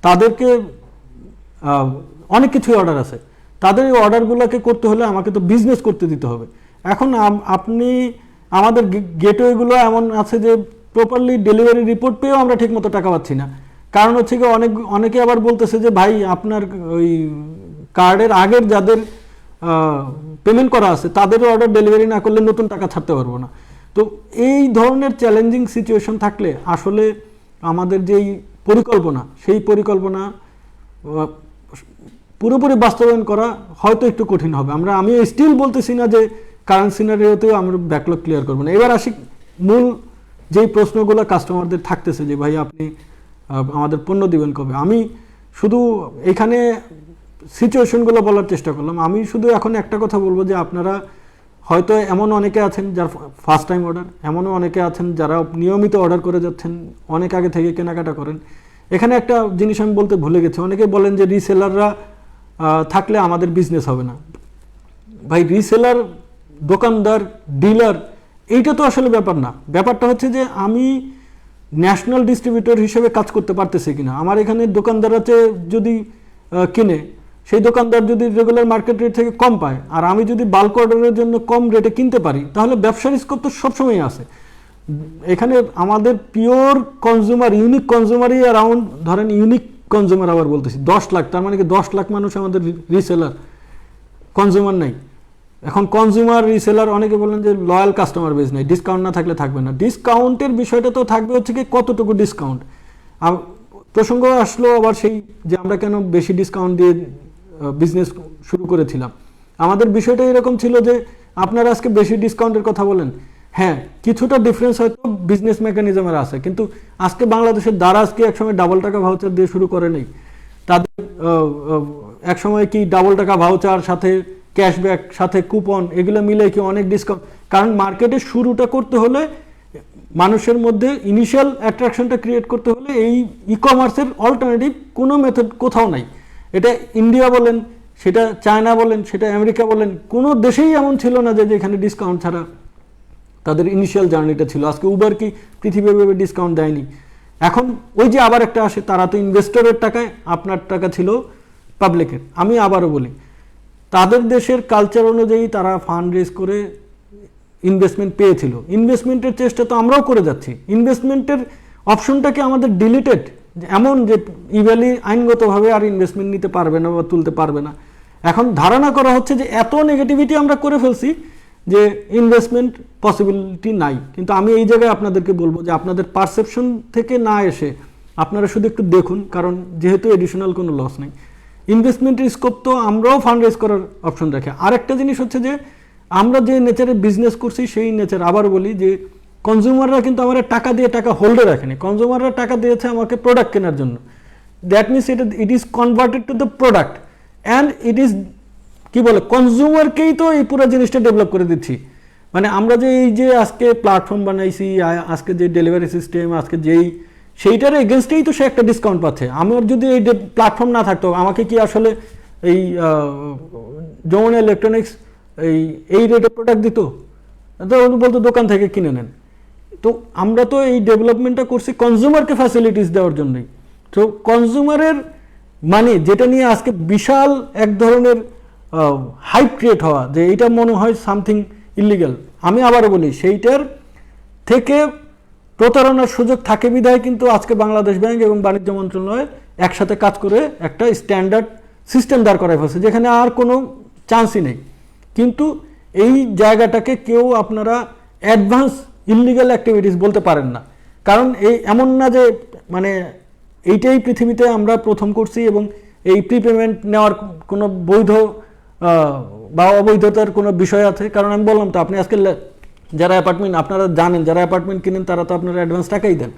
তাদেরকে অনেক কিছুই অর্ডার আছে, তাদের এই অর্ডারগুলোকে করতে হলে আমাকে তো বিজনেস করতে দিতে হবে। এখন আপনি আমাদের গেটওয়েগুলো এমন আছে যে প্রপারলি ডেলিভারি রিপোর্ট পেয়েও আমরা ঠিকমতো টাকা পাচ্ছি না। কারণ হচ্ছে কি অনেকে আবার বলতেছে যে ভাই আপনার ওই কার্ডের আগের যাদের পেমেন্ট করা আছে তাদেরও অর্ডার ডেলিভারি না করলে নতুন টাকা ছাড়তে পারবো না। তো এই ধরনের চ্যালেঞ্জিং সিচুয়েশন থাকলে আসলে আমাদের যেই পরিকল্পনা সেই পরিকল্পনা পুরোপুরি বাস্তবায়ন করা হয়তো একটু কঠিন হবে। আমি স্টিল বলতেছি না যে কারেন্ট সিনারিওতেও আমরা ব্যাকলগ ক্লিয়ার করবো না। এবার আসি মূল যেই প্রশ্নগুলো কাস্টমারদের থাকতেছে যে ভাই আপনি আমাদের পণ্য দিবেন কবে। আমি শুধু এখানে সিচুয়েশনগুলো বলার চেষ্টা করলাম। আমি শুধু এখন একটা কথা বলবো যে আপনারা হয়তো এমন অনেকে আছেন যার ফার্স্ট টাইম অর্ডার, এমনও অনেকে আছেন যারা নিয়মিত অর্ডার করে যাচ্ছেন, অনেক আগে থেকে কেনাকাটা করেন। এখানে একটা জিনিস আমি বলতে ভুলে গেছি, অনেকে বলেন যে রিসেলাররা থাকলে আমাদের বিজনেস হবে না। ভাই রিসেলার, দোকানদার, ডিলার এইটা তো আসলে ব্যাপার না। ব্যাপারটা হচ্ছে যে আমি ন্যাশনাল ডিস্ট্রিবিউটর হিসেবে কাজ করতে পারতেছি কিনা। আমার এখানে দোকানদাররা যদি কিনে, সেই দোকানদার যদি রেগুলার মার্কেট রেট থেকে কম পায় আর আমি যদি বাল্ক অর্ডারের জন্য কম রেটে কিনতে পারি, তাহলে ব্যবসার স্কোপ তো সবসময় আছে। এখানে আমাদের পিওর কনজিউমার, ইউনিক কনজিউমারই অ্যারাউন্ড, ধরেন ইউনিক কনজিউমার আবার বলতেছি 10 লাখ, তার মানে কি 10 লাখ মানুষ আমাদের রিসেলার, কনজিউমার নাই। এখন কনজিউমার রিসেলার অনেকে বলেন যে লয়াল কাস্টমার বেস নাই, ডিসকাউন্ট না থাকলে থাকবে না। ডিসকাউন্টের বিষয়টা তো থাকবে হচ্ছে কি কতটুকু ডিসকাউন্ট। প্রসঙ্গ আসলো আবার সেই যে আমরা কেন বেশি ডিসকাউন্ট দিয়ে বিজনেস শুরু করেছিলাম। আমাদের বিষয়টা এরকম ছিল যে আপনারা আজকে বেশি ডিসকাউন্টের কথা বলেন, হ্যাঁ কিছুটা ডিফারেন্স হয়তো বিজনেস মেকানিজমের আছে, কিন্তু আজকে বাংলাদেশের দারাজকে একসময় ডাবল টাকা ভাউচার দিয়ে শুরু করে নেই। তাদের একসময় কি ডাবল টাকা ভাউচার সাথে ক্যাশব্যাক সাথে কুপন এগুলো মিলে কি অনেক ডিসকাউন্ট। কারণ মার্কেটে শুরুটা করতে হলে, মানুষের মধ্যে ইনিশিয়াল অ্যাট্রাকশনটা ক্রিয়েট করতে হলে এই ই কমার্সের অল্টারনেটিভ কোনো মেথড কোথাও নাই। এটা ইন্ডিয়া বলেন, সেটা চায়না বলেন, সেটা আমেরিকা বলেন, কোনো দেশেই এমন ছিল না যে এখানে ডিসকাউন্ট ছাড়া তাদের ইনিশিয়াল জার্নিটা ছিল। আজকে উবার কি পৃথিবীভাবে ডিসকাউন্ট দেয়নি? এখন ওই যে আবার একটা আসে, তারা তো ইনভেস্টরের টাকায়, আপনার টাকা ছিল পাবলিকের। আমি আবারও বলি, তাদের দেশের কালচার অনুযায়ী তারা ফান্ড রেজ করে ইনভেস্টমেন্ট পেয়েছিল। ইনভেস্টমেন্টের চেষ্টা তো আমরাও করে যাচ্ছি। ইনভেস্টমেন্টের অপশনটাকে আমাদের ডিলিটেড, এমন যে ইভ্যালি আইনগতভাবে আর ইনভেস্টমেন্ট নিতে পারবে না বা তুলতে পারবে না। এখন ধারণা করা হচ্ছে যে এত নেগেটিভিটি আমরা করে ফেলছি যে ইনভেস্টমেন্ট পসিবিলিটি নাই। কিন্তু আমি এই জায়গায় আপনাদেরকে বলবো যে আপনাদের পারসেপশন থেকে না এসে আপনারা শুধু একটু দেখুন, কারণ যেহেতু এডিশনাল কোনো লস নেই। ইনভেস্টমেন্টের স্কোপ তো আমরাও ফান্ড রেজ করার অপশন রাখি। আরেকটা জিনিস হচ্ছে যে আমরা যে নেচারে বিজনেস করছি সেই নেচার, আবার বলি যে কনজিউমাররা কিন্তু আমার টাকা দিয়ে টাকা হোল্ডে রাখেনি। কনজিউমাররা টাকা দিয়েছে আমাকে প্রোডাক্ট কেনার জন্য। That means it is converted to the product and it is কি বলে, কনজিউমারকেই তো এই পুরো জিনিসটা ডেভেলপ করে দিচ্ছি। মানে আমরা যে এই যে আজকে প্ল্যাটফর্ম বানাইছি, আজকে যে ডেলিভারি সিস্টেম, আজকে সেইটার এগেনস্টেই তো সে একটা ডিসকাউন্ট পাচ্ছে। আমার যদি এই প্ল্যাটফর্ম না থাকতো, আমাকে কি আসলে এই যমুনা ইলেকট্রনিক্স এই রেটে প্রোডাক্ট দিত? তো বলতো দোকান থেকে কিনে নেন। তো আমরা তো এই ডেভেলপমেন্টটা করছি কনজিউমারকে ফ্যাসিলিটিস দেওয়ার জন্যই। তো কনজিউমারের মানে যেটা নিয়ে আজকে বিশাল এক ধরনের হাইপ ক্রিয়েট হওয়া, যে এইটা মনে হয় সামথিং ইলিগাল, আমি আবারও বলি সেইটার থেকে প্রতারণার সুযোগ থাকে বিধায় কিন্তু আজকে বাংলাদেশ ব্যাংক এবং বাণিজ্য মন্ত্রণালয় একসাথে কাজ করে একটা স্ট্যান্ডার্ড সিস্টেম দাঁড় করায় ফেলছে, যেখানে আর কোনো চান্সই নেই। কিন্তু এই জায়গাটাকে কেউ আপনারা অ্যাডভান্স ইললিগাল অ্যাক্টিভিটিস বলতে পারেন না। কারণ এমন না যে মানে এইটাই পৃথিবীতে আমরা প্রথম করছি এবং এই প্রিপেমেন্ট নেওয়ার কোনো বৈধ বা অবৈধতার কোনো বিষয় আছে। কারণ আমি বললাম তো, আপনি আজকে যারা অ্যাপার্টমেন্ট, আপনারা জানেন যারা অ্যাপার্টমেন্ট কিনেন তারা তো আপনারা অ্যাডভান্স টাকাই দেন।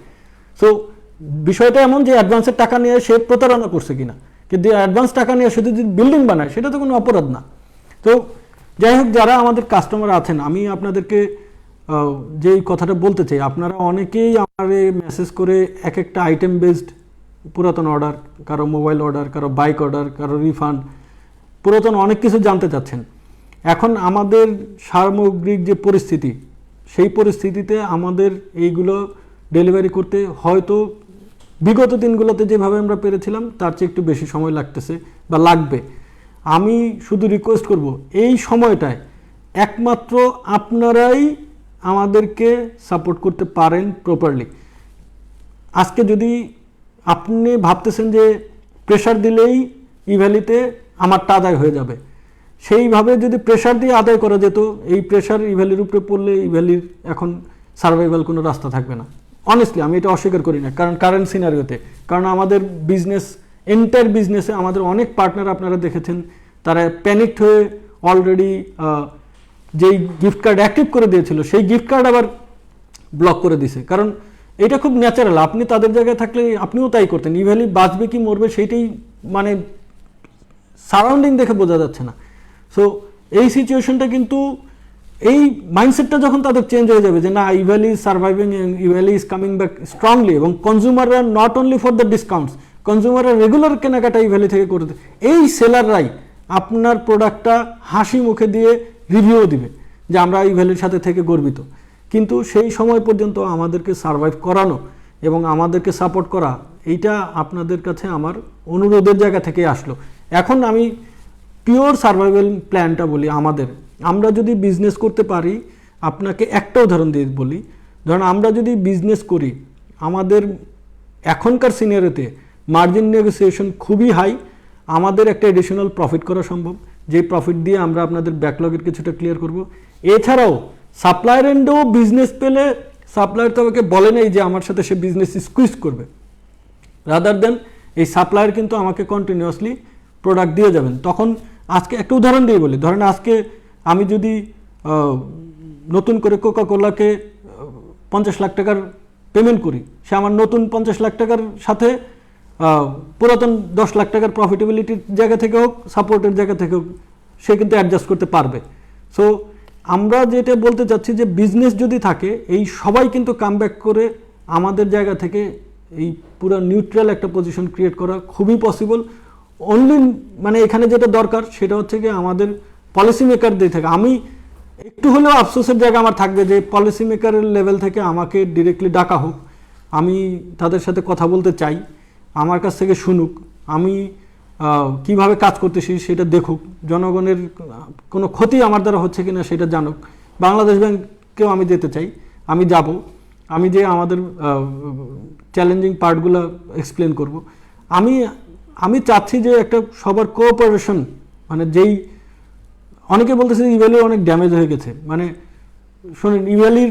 সো বিষয়টা এমন যে অ্যাডভান্সের টাকা নিয়ে সে প্রতারণা করছে কিনা, কিন্তু অ্যাডভান্স টাকা নিয়ে শুধু যদি বিল্ডিং বানায় সেটা তো কোনো অপরাধ না। তো যাই হোক, যারা আমাদের কাস্টমার আছেন, আমি আপনাদেরকে যেই কথাটা বলতে চাই, আপনারা অনেকেই আমারে মেসেজ করে এক একটা আইটেম বেসড পুরাতন অর্ডার, কারো মোবাইল অর্ডার, কারো বাইক অর্ডার, কারো রিফান্ড, পুরাতন অনেক কিছু জানতে চাচ্ছেন। এখন আমাদের সামগ্রিক যে পরিস্থিতি, সেই পরিস্থিতিতে আমাদের এইগুলো ডেলিভারি করতে হয়তো বিগত দিনগুলোতে যেভাবে আমরা পেরেছিলাম তার চেয়ে একটু বেশি সময় লাগতেছে বা লাগবে। আমি শুধু রিকোয়েস্ট করব, এই সময়টায় একমাত্র আপনারাই আমাদেরকে সাপোর্ট করতে পারেন প্রপারলি। আজকে যদি আপনি ভাবতেছেন যে প্রেশার দিলেই ইভ্যালিতে আমারটা আদায় হয়ে যাবে, সেইভাবে যদি প্রেশার দিয়ে আদায় করা যেত, এই প্রেশার ইভ্যালির উপরে পড়লে ইভ্যালির এখন সার্ভাইভাল কোনো রাস্তা থাকবে না। অনেস্টলি আমি এটা অস্বীকার করি না, কারণ কারেন্ট সিনারিওতে, কারণ আমাদের বিজনেস, এন্টায়ার বিজনেসে আমাদের অনেক পার্টনার আপনারা দেখেছেন তারা প্যানিকড হয়ে অলরেডি যেই গিফট কার্ড অ্যাক্টিভ করে দিয়েছিল সেই গিফট কার্ড আবার ব্লক করে দিছে। কারণ এটা খুব ন্যাচারাল, আপনি তাদের জায়গায় থাকলে আপনিও তাই করতেন। ইভ্যালি বাঁচবে কি মরবে সেইটাই মানে সারাউন্ডিং দেখে বোঝা যাচ্ছে না। সো এই সিচুয়েশনটা কিন্তু, এই মাইন্ডসেটটা যখন তাদের চেঞ্জ হয়ে যাবে যে না Evaly is surviving, Evaly is coming back strongly, এবং কনজিউমাররা not only for the discounts, কনজিউমাররা রেগুলার কেনাকাটা ইভ্যালি থেকে করতে, এই সেলাররাই আপনার প্রোডাক্টটা হাসি মুখে দিয়ে রিভিউ দিবে যে আমরা ইভ্যালির সাথে থেকে গর্বিত। কিন্তু সেই সময় পর্যন্ত আমাদেরকে সার্ভাইভ করানো এবং আমাদেরকে সাপোর্ট করা, এইটা আপনাদের কাছে আমার অনুরোধের জায়গা থেকে আসলো। এখন আমি পিওর সার্ভাইভাল প্ল্যানটা বলি আমাদের, আমরা যদি বিজনেস করতে পারি, আপনাকে একটা উদাহরণ দিয়ে বলি, ধরুন আমরা যদি বিজনেস করি, আমাদের এখনকার সিনিয়রিতে মার্জিন নেগোসিয়েশন খুবই হাই, আমাদের একটা এডিশনাল প্রফিট করা সম্ভব, যেই প্রফিট দিয়ে আমরা আপনাদের ব্যাকলগের কিছুটা ক্লিয়ার করব। এছাড়াও সাপ্লায়ার এন্ডেও বিজনেস পেলে সাপ্লায়ার তো আমাকে বলে নেই যে আমার সাথে সে বিজনেস স্কুইজ করবে, রাদার দেন এই সাপ্লায়ার কিন্তু আমাকে কন্টিনিউয়াসলি প্রোডাক্ট দিয়ে যাবেন। তখন আজকে একটা উদাহরণ দিয়ে বলি, ধরেন আজকে আমি যদি নতুন করে কোকা কোলাকে 50 লাখ টাকার পেমেন্ট করি, সে আমার নতুন 50 লাখ টাকার সাথে পুরাতন 10 লাখ টাকার প্রফিটেবিলিটির জায়গা থেকে হোক, সাপোর্টের জায়গা থেকে হোক, সে কিন্তু অ্যাডজাস্ট করতে পারবে। সো আমরা যেটা বলতে চাচ্ছি যে বিজনেস যদি থাকে, এই সবাই কিন্তু কামব্যাক করে আমাদের জায়গা থেকে এই পুরো নিউট্রাল একটা পজিশন ক্রিয়েট করা খুবই পসিবল। অনলি মানে এখানে যেটা দরকার সেটা হচ্ছে কি আমাদের পলিসি মেকারদের থেকে, আমি একটু হলেও আফসোসের জায়গা আমার থাকবে যে পলিসি মেকারের লেভেল থেকে আমাকে ডিরেক্টলি ডাকা হোক, আমি তাদের সাথে কথা বলতে চাই, আমার কাছ থেকে শুনুক, আমি কিভাবে কাজ করতেছি সেটা দেখুক, জনগণের কোনো ক্ষতি আমার দ্বারা হচ্ছে কিনা সেটা জানুক। বাংলাদেশ ব্যাংকেও আমি যেতে চাই, আমি যাব, আমি যে আমাদের চ্যালেঞ্জিং পার্টগুলো এক্সপ্লেন করব। আমি চাচ্ছি যে একটা সবার কোঅপারেশন, মানে যেই অনেকে বলতেছে ইভ্যালির অনেক ড্যামেজ হয়ে গেছে, মানে শোনেন ইভ্যালির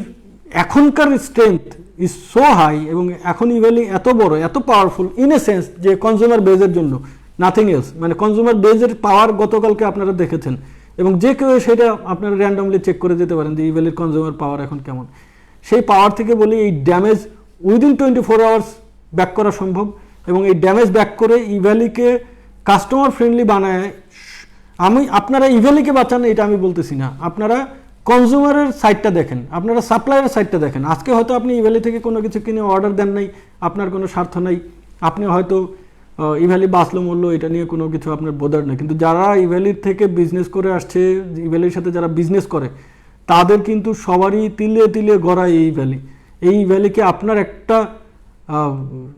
এখনকার স্ট্রেংথ ইজ সো হাই, এবং এখন ইভ্যালি এত বড় এত পাওয়ারফুল ইন এ সেন্স যে কনজিউমার বেজের জন্য, নাথিং এলস, মানে কনজিউমার বেজের পাওয়ার গতকালকে আপনারা দেখেছেন, এবং যে কেউ সেটা আপনারা র্যান্ডমলি চেক করে যেতে পারেন যে ইভ্যালির কনজিউমার পাওয়ার এখন কেমন। সেই পাওয়ার থেকে বলি এই ড্যামেজ উইদিন 24 আওয়ার্স ব্যাক করা সম্ভব, এবং এই ড্যামেজ ব্যাক করে ইভ্যালিকে কাস্টমার ফ্রেন্ডলি বানায়। আপনারা ইভ্যালিকে বাঁচান এটা আমি বলতেছি না, আপনারা কনজিউমারের সাইডটা দেখেন, আপনারা সাপ্লায়ারের সাইডটা দেখেন। আজকে হয়তো আপনি ইভ্যালি থেকে কোনো কিছু কিনে অর্ডার দেন নাই, আপনার কোনো স্বার্থ নাই, আপনি হয়তো ইভ্যালি বাঁচলো মূল্য এটা নিয়ে কোনো কিছু আপনার বোধার নেই, কিন্তু যারা ইভ্যালির থেকে বিজনেস করে আসছে, ইভ্যালির সাথে যারা বিজনেস করে, তাদের কিন্তু সবারই তিলে তিলে গড়ায় এই ইভ্যালি। এই ইভ্যালিকে আপনার একটা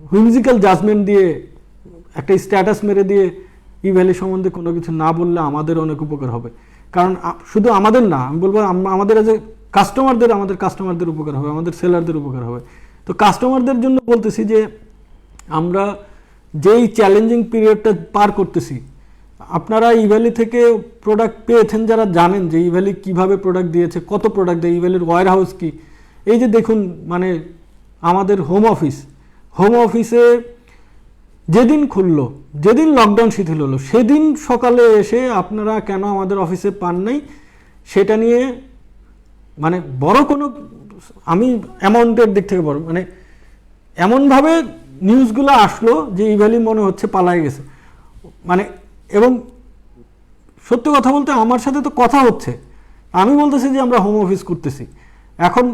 হুইমজিক্যাল জাজমেন্ট দিয়ে, একটা স্ট্যাটাস মেরে দিয়ে ইভ্যালি সম্বন্ধে কোনো কিছু না বললে আমাদের অনেক উপকার হবে। কারণ শুধু আমাদের না, আমি বলবো আমাদের এজ এ আমাদের কাস্টমারদের উপকার হবে, আমাদের সেলারদের উপকার হবে। তো কাস্টমারদের জন্য বলতেছি যে আমরা যেই চ্যালেঞ্জিং পিরিয়ডটা পার করতেছি, আপনারা ইভ্যালি থেকে প্রোডাক্ট পেয়েছেন যারা জানেন যে ইভ্যালি কীভাবে প্রোডাক্ট দিয়েছে, কত প্রোডাক্ট দেয়, ইভ্যালির ওয়্যার হাউস কী। এই যে দেখুন, মানে আমাদের হোম অফিসে যেদিন খুললো, যেদিন লকডাউন শিথিল হলো, সেদিন সকালে এসে আপনারা কেন আমাদের অফিসে পান নাই সেটা নিয়ে মানে বড় কোনো, আমি অ্যামাউন্টের দিক থেকে বড়, মানে এমনভাবে নিউজগুলো আসলো যে ইভ্যালি মনে হচ্ছে পালায় গেছে। মানে এবং সত্যি কথা বলতে আমার সাথে তো কথা হচ্ছে, আমি বলতেছি যে আমরা হোম অফিস করতেছি। এখন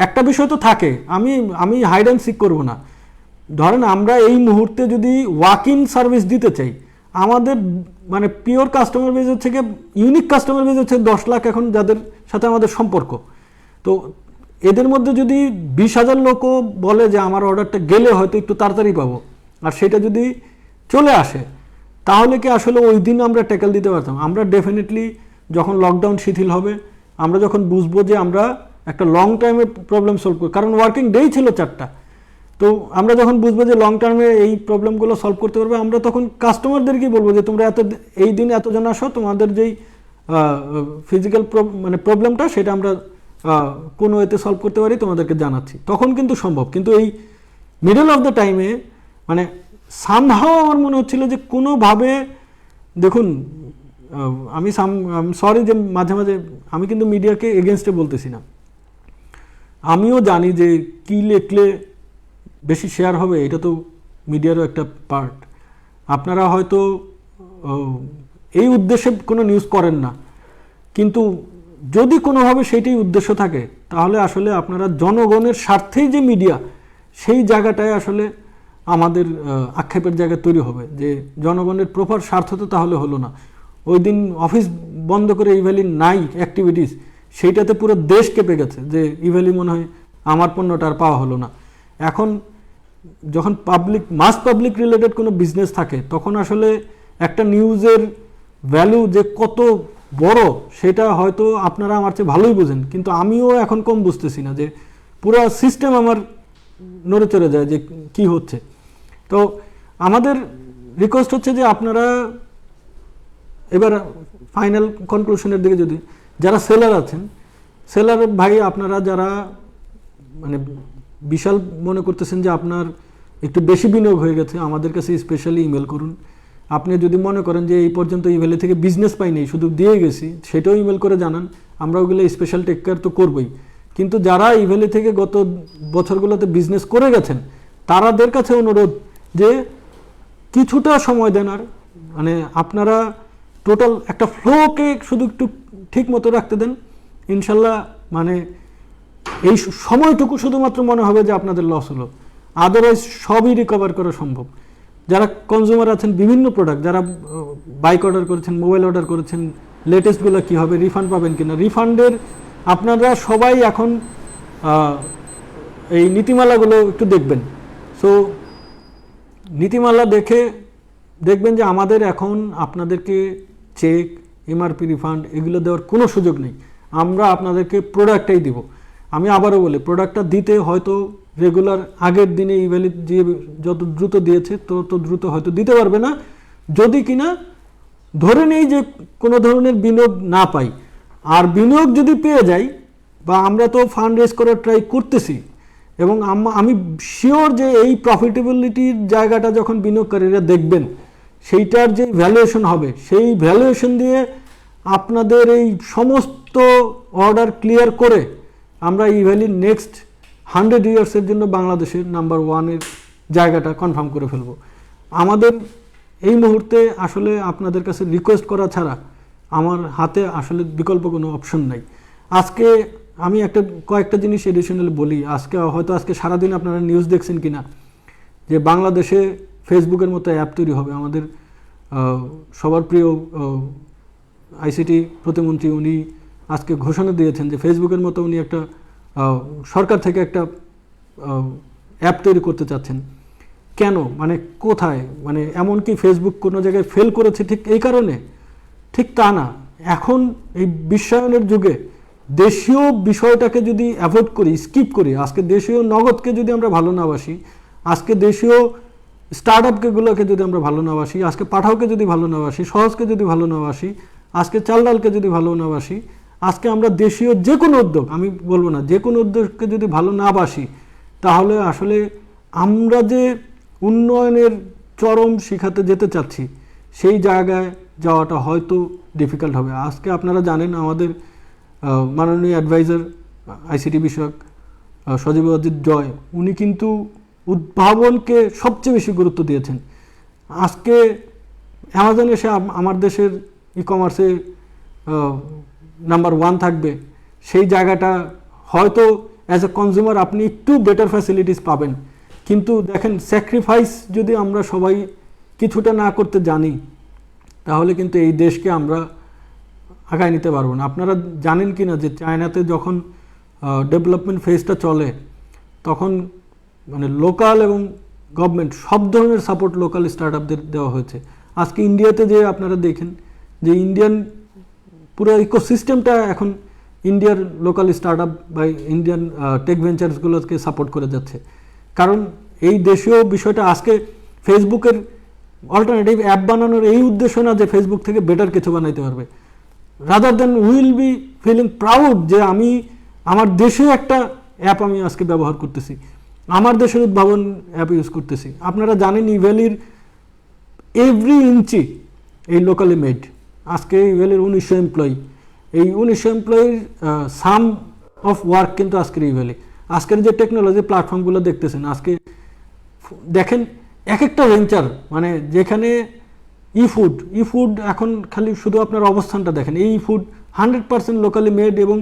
একটা বিষয় তো থাকে, আমি হাইড অ্যান্ড সিক করবো না। ধরেন আমরা এই মুহূর্তে যদি ওয়াক ইন সার্ভিস দিতে চাই, আমাদের মানে পিওর কাস্টমার বেজ হচ্ছে গিয়ে, ইউনিক কাস্টমার বেজ হচ্ছে 10 লাখ এখন যাদের সাথে আমাদের সম্পর্ক। তো এদের মধ্যে যদি 20,000 লোকও বলে যে আমার অর্ডারটা গেলে হয়তো একটু তাড়াতাড়ি পাবো, আর সেটা যদি চলে আসে, তাহলে কি আসলে ওই দিন আমরা ট্যাকেল দিতে পারতাম? আমরা ডেফিনেটলি যখন লকডাউন শিথিল হবে, আমরা যখন বুঝবো যে আমরা একটা লং টাইমে প্রবলেম সলভ করি, কারণ ওয়ার্কিং ডেই ছিল 4টা, তো আমরা যখন বুঝবো যে লং টার্মে এই প্রবলেমগুলো সলভ করতে পারবে, আমরা তখন কাস্টমারদেরকেই বলবো যে তোমরা এই দিন এতজন আসো, তোমাদের যেই ফিজিক্যাল মানে প্রবলেমটা সেটা আমরা কোনো এতে সলভ করতে পারি তোমাদেরকে জানাচ্ছি, তখন কিন্তু সম্ভব। কিন্তু এই মিডল অফ দ্য টাইমে মানে সামহাও আমার মনে হচ্ছিল যে কোনোভাবে, দেখুন আমি সরি যে মাঝে মাঝে আমি কিন্তু মিডিয়াকে এগেনস্টে বলতেছি না, আমিও জানি যে কী লিখলে বেশি শেয়ার হবে, এটা তো মিডিয়ারও একটা পার্ট। আপনারা হয়তো এই উদ্দেশ্যে কোনো নিউজ করেন না, কিন্তু যদি কোনোভাবে সেইটাই উদ্দেশ্য থাকে তাহলে আসলে আপনারা জনগণের স্বার্থেই যে মিডিয়া, সেই জায়গাটায় আসলে আমাদের আক্ষেপের জায়গা তৈরি হবে যে জনগণের প্রপার স্বার্থ তো তাহলে হলো না। ওই দিন অফিস বন্ধ করে ইভ্যালি নাই অ্যাক্টিভিটিস, সেইটাতে পুরো দেশ কেঁপে গেছে যে ইভ্যালি মনে হয় আমার পণ্যটা আর পাওয়া হলো না। এখন যখন মাস পাবলিক রিলেটেড কোনো বিজনেস থাকে তখন আসলে একটা নিউজের ভ্যালু যে কত বড় সেটা হয়তো আপনারা আমার চেয়ে ভালোই বোঝেন, কিন্তু আমিও এখন কম বুঝতেছি না, যে পুরো সিস্টেম আমার নড়ে চড়ে যায় যে কি হচ্ছে। তো আমাদের রিকোয়েস্ট হচ্ছে যে আপনারা এবার ফাইনাল কনক্লুশনের দিকে, যদি যারা সেলার আছেন, সেলার ভাই আপনারা যারা মানে বিশাল মনে করতেছেন যে আপনার একটু বেশি বিনিয়োগ হয়ে গেছে, আমাদের কাছে স্পেশালি ইমেল করুন। আপনি যদি মনে করেন যে এই পর্যন্ত ইভ্যালি থেকে বিজনেস পাইনি, শুধু দিয়ে গেছি, সেটাও ইমেল করে জানান, আমরা ওগুলো স্পেশাল টেক কেয়ার তো করবই। কিন্তু যারা ইভ্যালি থেকে গত বছরগুলোতে বিজনেস করে গেছেন তারাদের কাছে অনুরোধ যে কিছুটা সময় দেন, আর মানে আপনারা টোটাল একটা ফ্লোকে শুধু একটু ঠিক মতো রাখতে দেন, ইনশাল্লাহ মানে এই সময়টুকু শুধুমাত্র মনে হবে যে আপনাদের লস হলো, আদারওয়াইজ সবই রিকভার করা সম্ভব। যারা কনজিউমার আছেন বিভিন্ন প্রোডাক্ট, যারা বাইক অর্ডার করেছেন, মোবাইল অর্ডার করেছেন, লেটেস্টগুলো কী হবে, রিফান্ড পাবেন কিনা, রিফান্ডের আপনারা সবাই এখন এই নীতিমালাগুলো একটু দেখবেন। সো নীতিমালা দেখে দেখবেন যে আমাদের এখন আপনাদেরকে চেক, এমআরপি রিফান্ড এগুলো দেওয়ার কোনো সুযোগ নেই, আমরা আপনাদেরকে প্রোডাক্টটাই দিব। আমি আবারও বলি, প্রোডাক্টটা দিতে হয়তো রেগুলার আগের দিনে ইভ্যালি যে যত দ্রুত দিয়েছে তত দ্রুত হয়তো দিতে পারবে না, যদি কিনা ধরে নেই যে কোনো ধরনের বিনিয়োগ না পাই। আর বিনিয়োগ যদি পেয়ে যাই, বা আমরা তো ফান্ড রেজ করার ট্রাই করতেছি, এবং আমি শিওর যে এই প্রফিটেবিলিটির জায়গাটা যখন বিনিয়োগকারীরা দেখবেন, সেইটার যে ভ্যালুয়েশন হবে, সেই ভ্যালুয়েশন দিয়ে আপনাদের এই সমস্ত অর্ডার ক্লিয়ার করে আমরা ইভ্যালির নেক্সট 100 ইয়ার্সের জন্য বাংলাদেশের নাম্বার 1-এর জায়গাটা কনফার্ম করে ফেলব। আমাদের এই মুহূর্তে আসলে আপনাদের কাছে রিকোয়েস্ট করা ছাড়া আমার হাতে আসলে বিকল্প কোনো অপশন নাই। আজকে আমি কয়েকটা জিনিস এডিশনালি বলি, আজকে সারাদিন আপনারা নিউজ দেখছেন কিনা যে বাংলাদেশে ফেসবুকের মতো অ্যাপ তৈরি হবে। আমাদের সবার প্রিয় আইসিটি প্রতিমন্ত্রী উনি আজকে ঘোষণা দিয়েছেন যে ফেসবুকের মতো উনি একটা সরকার থেকে একটা অ্যাপ তৈরি করতে চাচ্ছেন। কেন, মানে কোথায়, মানে এমন কি ফেসবুক কোনো জায়গায় ফেল করেছে ঠিক এই কারণে? ঠিক তা না। এখন এই বিশ্বায়নের যুগে দেশীয় বিষয়টাকে যদি অ্যাভয়েড করি, স্কিপ করি, আজকে দেশীয় নগদকে যদি আমরা ভালো না বাসি, আজকে দেশীয় স্টার্ট আপগুলোকে যদি আমরা ভালো না বাসি, আজকে পাঠাওকে যদি ভালো না বাসি, সহজকে যদি ভালো না বাসি, আজকে চাল ডালকে যদি ভালো না বাসি, আজকে আমরা দেশীয় যে কোনো উদ্যোগ, আমি বলবো না যে কোনো উদ্যোগকে যদি ভালো না বাসি, তাহলে আসলে আমরা যে উন্নয়নের চরম শিখাতে যেতে চাচ্ছি সেই জায়গায় যাওয়াটা হয়তো ডিফিকাল্ট হবে। আজকে আপনারা জানেন আমাদের মাননীয় অ্যাডভাইজার আইসিটি বিষয়ক সজীব অজিত জয়, উনি কিন্তু উদ্ভাবনকে সবচেয়ে বেশি গুরুত্ব দিয়েছেন। আজকে অ্যামাজন এসে আমার দেশের ই কমার্সে নাম্বার 1 থাকবে, সেই জায়গাটা হয়তো অ্যাজ এ কনজিউমার আপনি একটু বেটার ফ্যাসিলিটিস পাবেন, কিন্তু দেখেন স্যাক্রিফাইস যদি আমরা সবাই কিছুটা না করতে জানি, তাহলে কিন্তু এই দেশকে আমরা আগায় নিতে পারবো না। আপনারা জানেন কি না যে চায়নাতে যখন ডেভেলপমেন্ট ফেজটা চলে, তখন মানে লোকাল এবং গভর্নমেন্ট সব ধরনের সাপোর্ট লোকাল স্টার্ট আপদের দেওয়া হয়েছে। আজকে ইন্ডিয়াতে যে আপনারা দেখেন যে ইন্ডিয়ান পুরো ইকোসিস্টেমটা এখন ইন্ডিয়ার লোকাল স্টার্ট আপ বা ইন্ডিয়ান টেক ভেঞ্চার্সগুলোকে সাপোর্ট করে যাচ্ছে, কারণ এই দেশীয় বিষয়টা আজকে ফেসবুকের অল্টারনেটিভ অ্যাপ বানানোর এই উদ্দেশ্য না যে ফেসবুক থেকে বেটার কিছু বানাইতে পারবে, rather than will be feeling proud যে আমি আমার দেশীয় একটা অ্যাপ আমি আজকে ব্যবহার করতেছি, আমার দেশের উদ্ভাবন অ্যাপ ইউজ করতেছি। আপনারা জানেন ইভ্যালির এভরি ইঞ্চি এই লোকালি মেড। আজকে ইভ্যালির 1900 এমপ্লয়ি, এই 1900 এমপ্লয়ির সাম অফ ওয়ার্ক কিন্তু আজকের ইভ্যালি। আজকের যে টেকনোলজি প্ল্যাটফর্মগুলো দেখতেছেন, আজকে দেখেন এক একটা ভেঞ্চার, মানে যেখানে ই ফুড এখন খালি শুধু আপনার অবস্থানটা দেখেন, এই ফুড 100% লোকালি মেড, এবং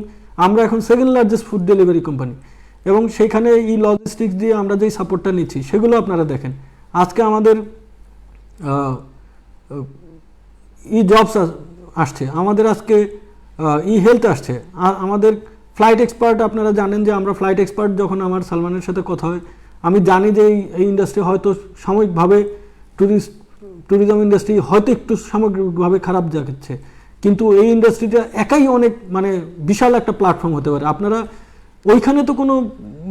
আমরা এখন second largest food delivery company, এবং সেইখানে ই লজিস্টিক্স দিয়ে আমরা যেই সাপোর্টটা নিচ্ছি সেগুলো আপনারা দেখেন। আজকে আমাদের ই জবস আসছে, আমাদের আজকে ই হেলথ আসছে, আর আমাদের ফ্লাইট এক্সপার্ট, আপনারা জানেন যে আমরা ফ্লাইট এক্সপার্ট, যখন আমার সালমানের সাথে কথা হয় আমি জানি যে এই ইন্ডাস্ট্রি হয়তো সাময়িকভাবে ট্যুরিজম ইন্ডাস্ট্রি হয়তো একটু সামগ্রিকভাবে খারাপ যাচ্ছে, কিন্তু এই ইন্ডাস্ট্রিটা একাই অনেক মানে বিশাল একটা প্ল্যাটফর্ম হতে পারে। আপনারা ওইখানে তো কোনো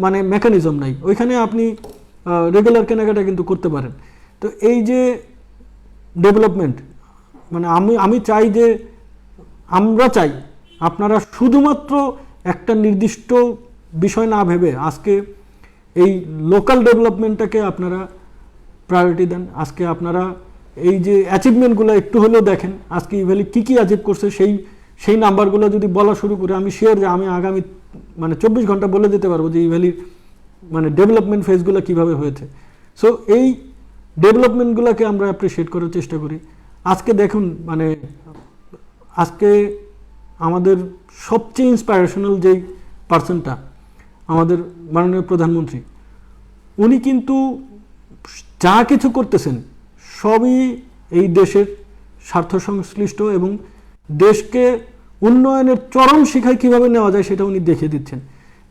মানে মেকানিজম নাই, ওইখানে আপনি রেগুলার কেনাকাটা কিন্তু করতে পারেন। তো এই যে ডেভেলপমেন্ট, মানে আমি চাই যে আমরা চাই আপনারা শুধুমাত্র একটা নির্দিষ্ট বিষয় না ভেবে আজকে এই লোকাল ডেভেলপমেন্টটাকে আপনারা প্রায়োরিটি দেন। আজকে আপনারা এই যে অ্যাচিভমেন্টগুলো একটু হলেও দেখেন, আজকে ইভ্যালি কী কী অ্যাচিভ করছে সেই নাম্বারগুলো যদি বলা শুরু করে, আমি শিওর যে আমি আগামী মানে 24 ঘন্টা বলে দিতে পারবো যে ইভ্যালির মানে ডেভেলপমেন্ট ফেজগুলো কীভাবে হয়েছে। সো এই ডেভেলপমেন্টগুলোকে আমরা অ্যাপ্রিসিয়েট করার চেষ্টা করি। আজকে দেখুন, মানে আজকে আমাদের সবচেয়ে ইন্সপায়ারেশনাল যেই পার্সনটা আমাদের মাননীয় প্রধানমন্ত্রী, উনি কিন্তু যা কিছু করতেছেন সবই এই দেশের স্বার্থ সংশ্লিষ্ট, এবং দেশকে উন্নয়নের চরম শিখায় কীভাবে নেওয়া যায় সেটা উনি দেখিয়ে দিচ্ছেন।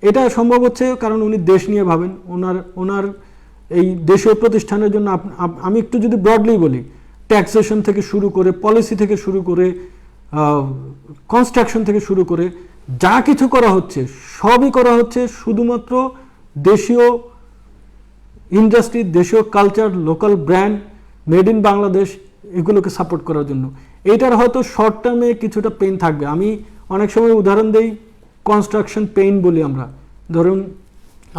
এটা সম্ভব হচ্ছে কারণ উনি দেশ নিয়ে ভাবেন। ওনার এই দেশীয় প্রতিষ্ঠানের জন্য আমি একটু যদি ব্রডলি বলি, ট্যাক্সেশন থেকে শুরু করে, পলিসি থেকে শুরু করে, কনস্ট্রাকশন থেকে শুরু করে যা কিছু করা হচ্ছে সবই করা হচ্ছে শুধুমাত্র দেশীয় ইন্ডাস্ট্রি, দেশীয় culture, local brand, made in Bangladesh, এগুলোকে সাপোর্ট করার জন্য। এইটার হয়তো শর্ট টার্মে কিছুটা পেইন থাকবে। আমি অনেক সময় উদাহরণ দেই, কনস্ট্রাকশন পেইন বলি আমরা। ধরুন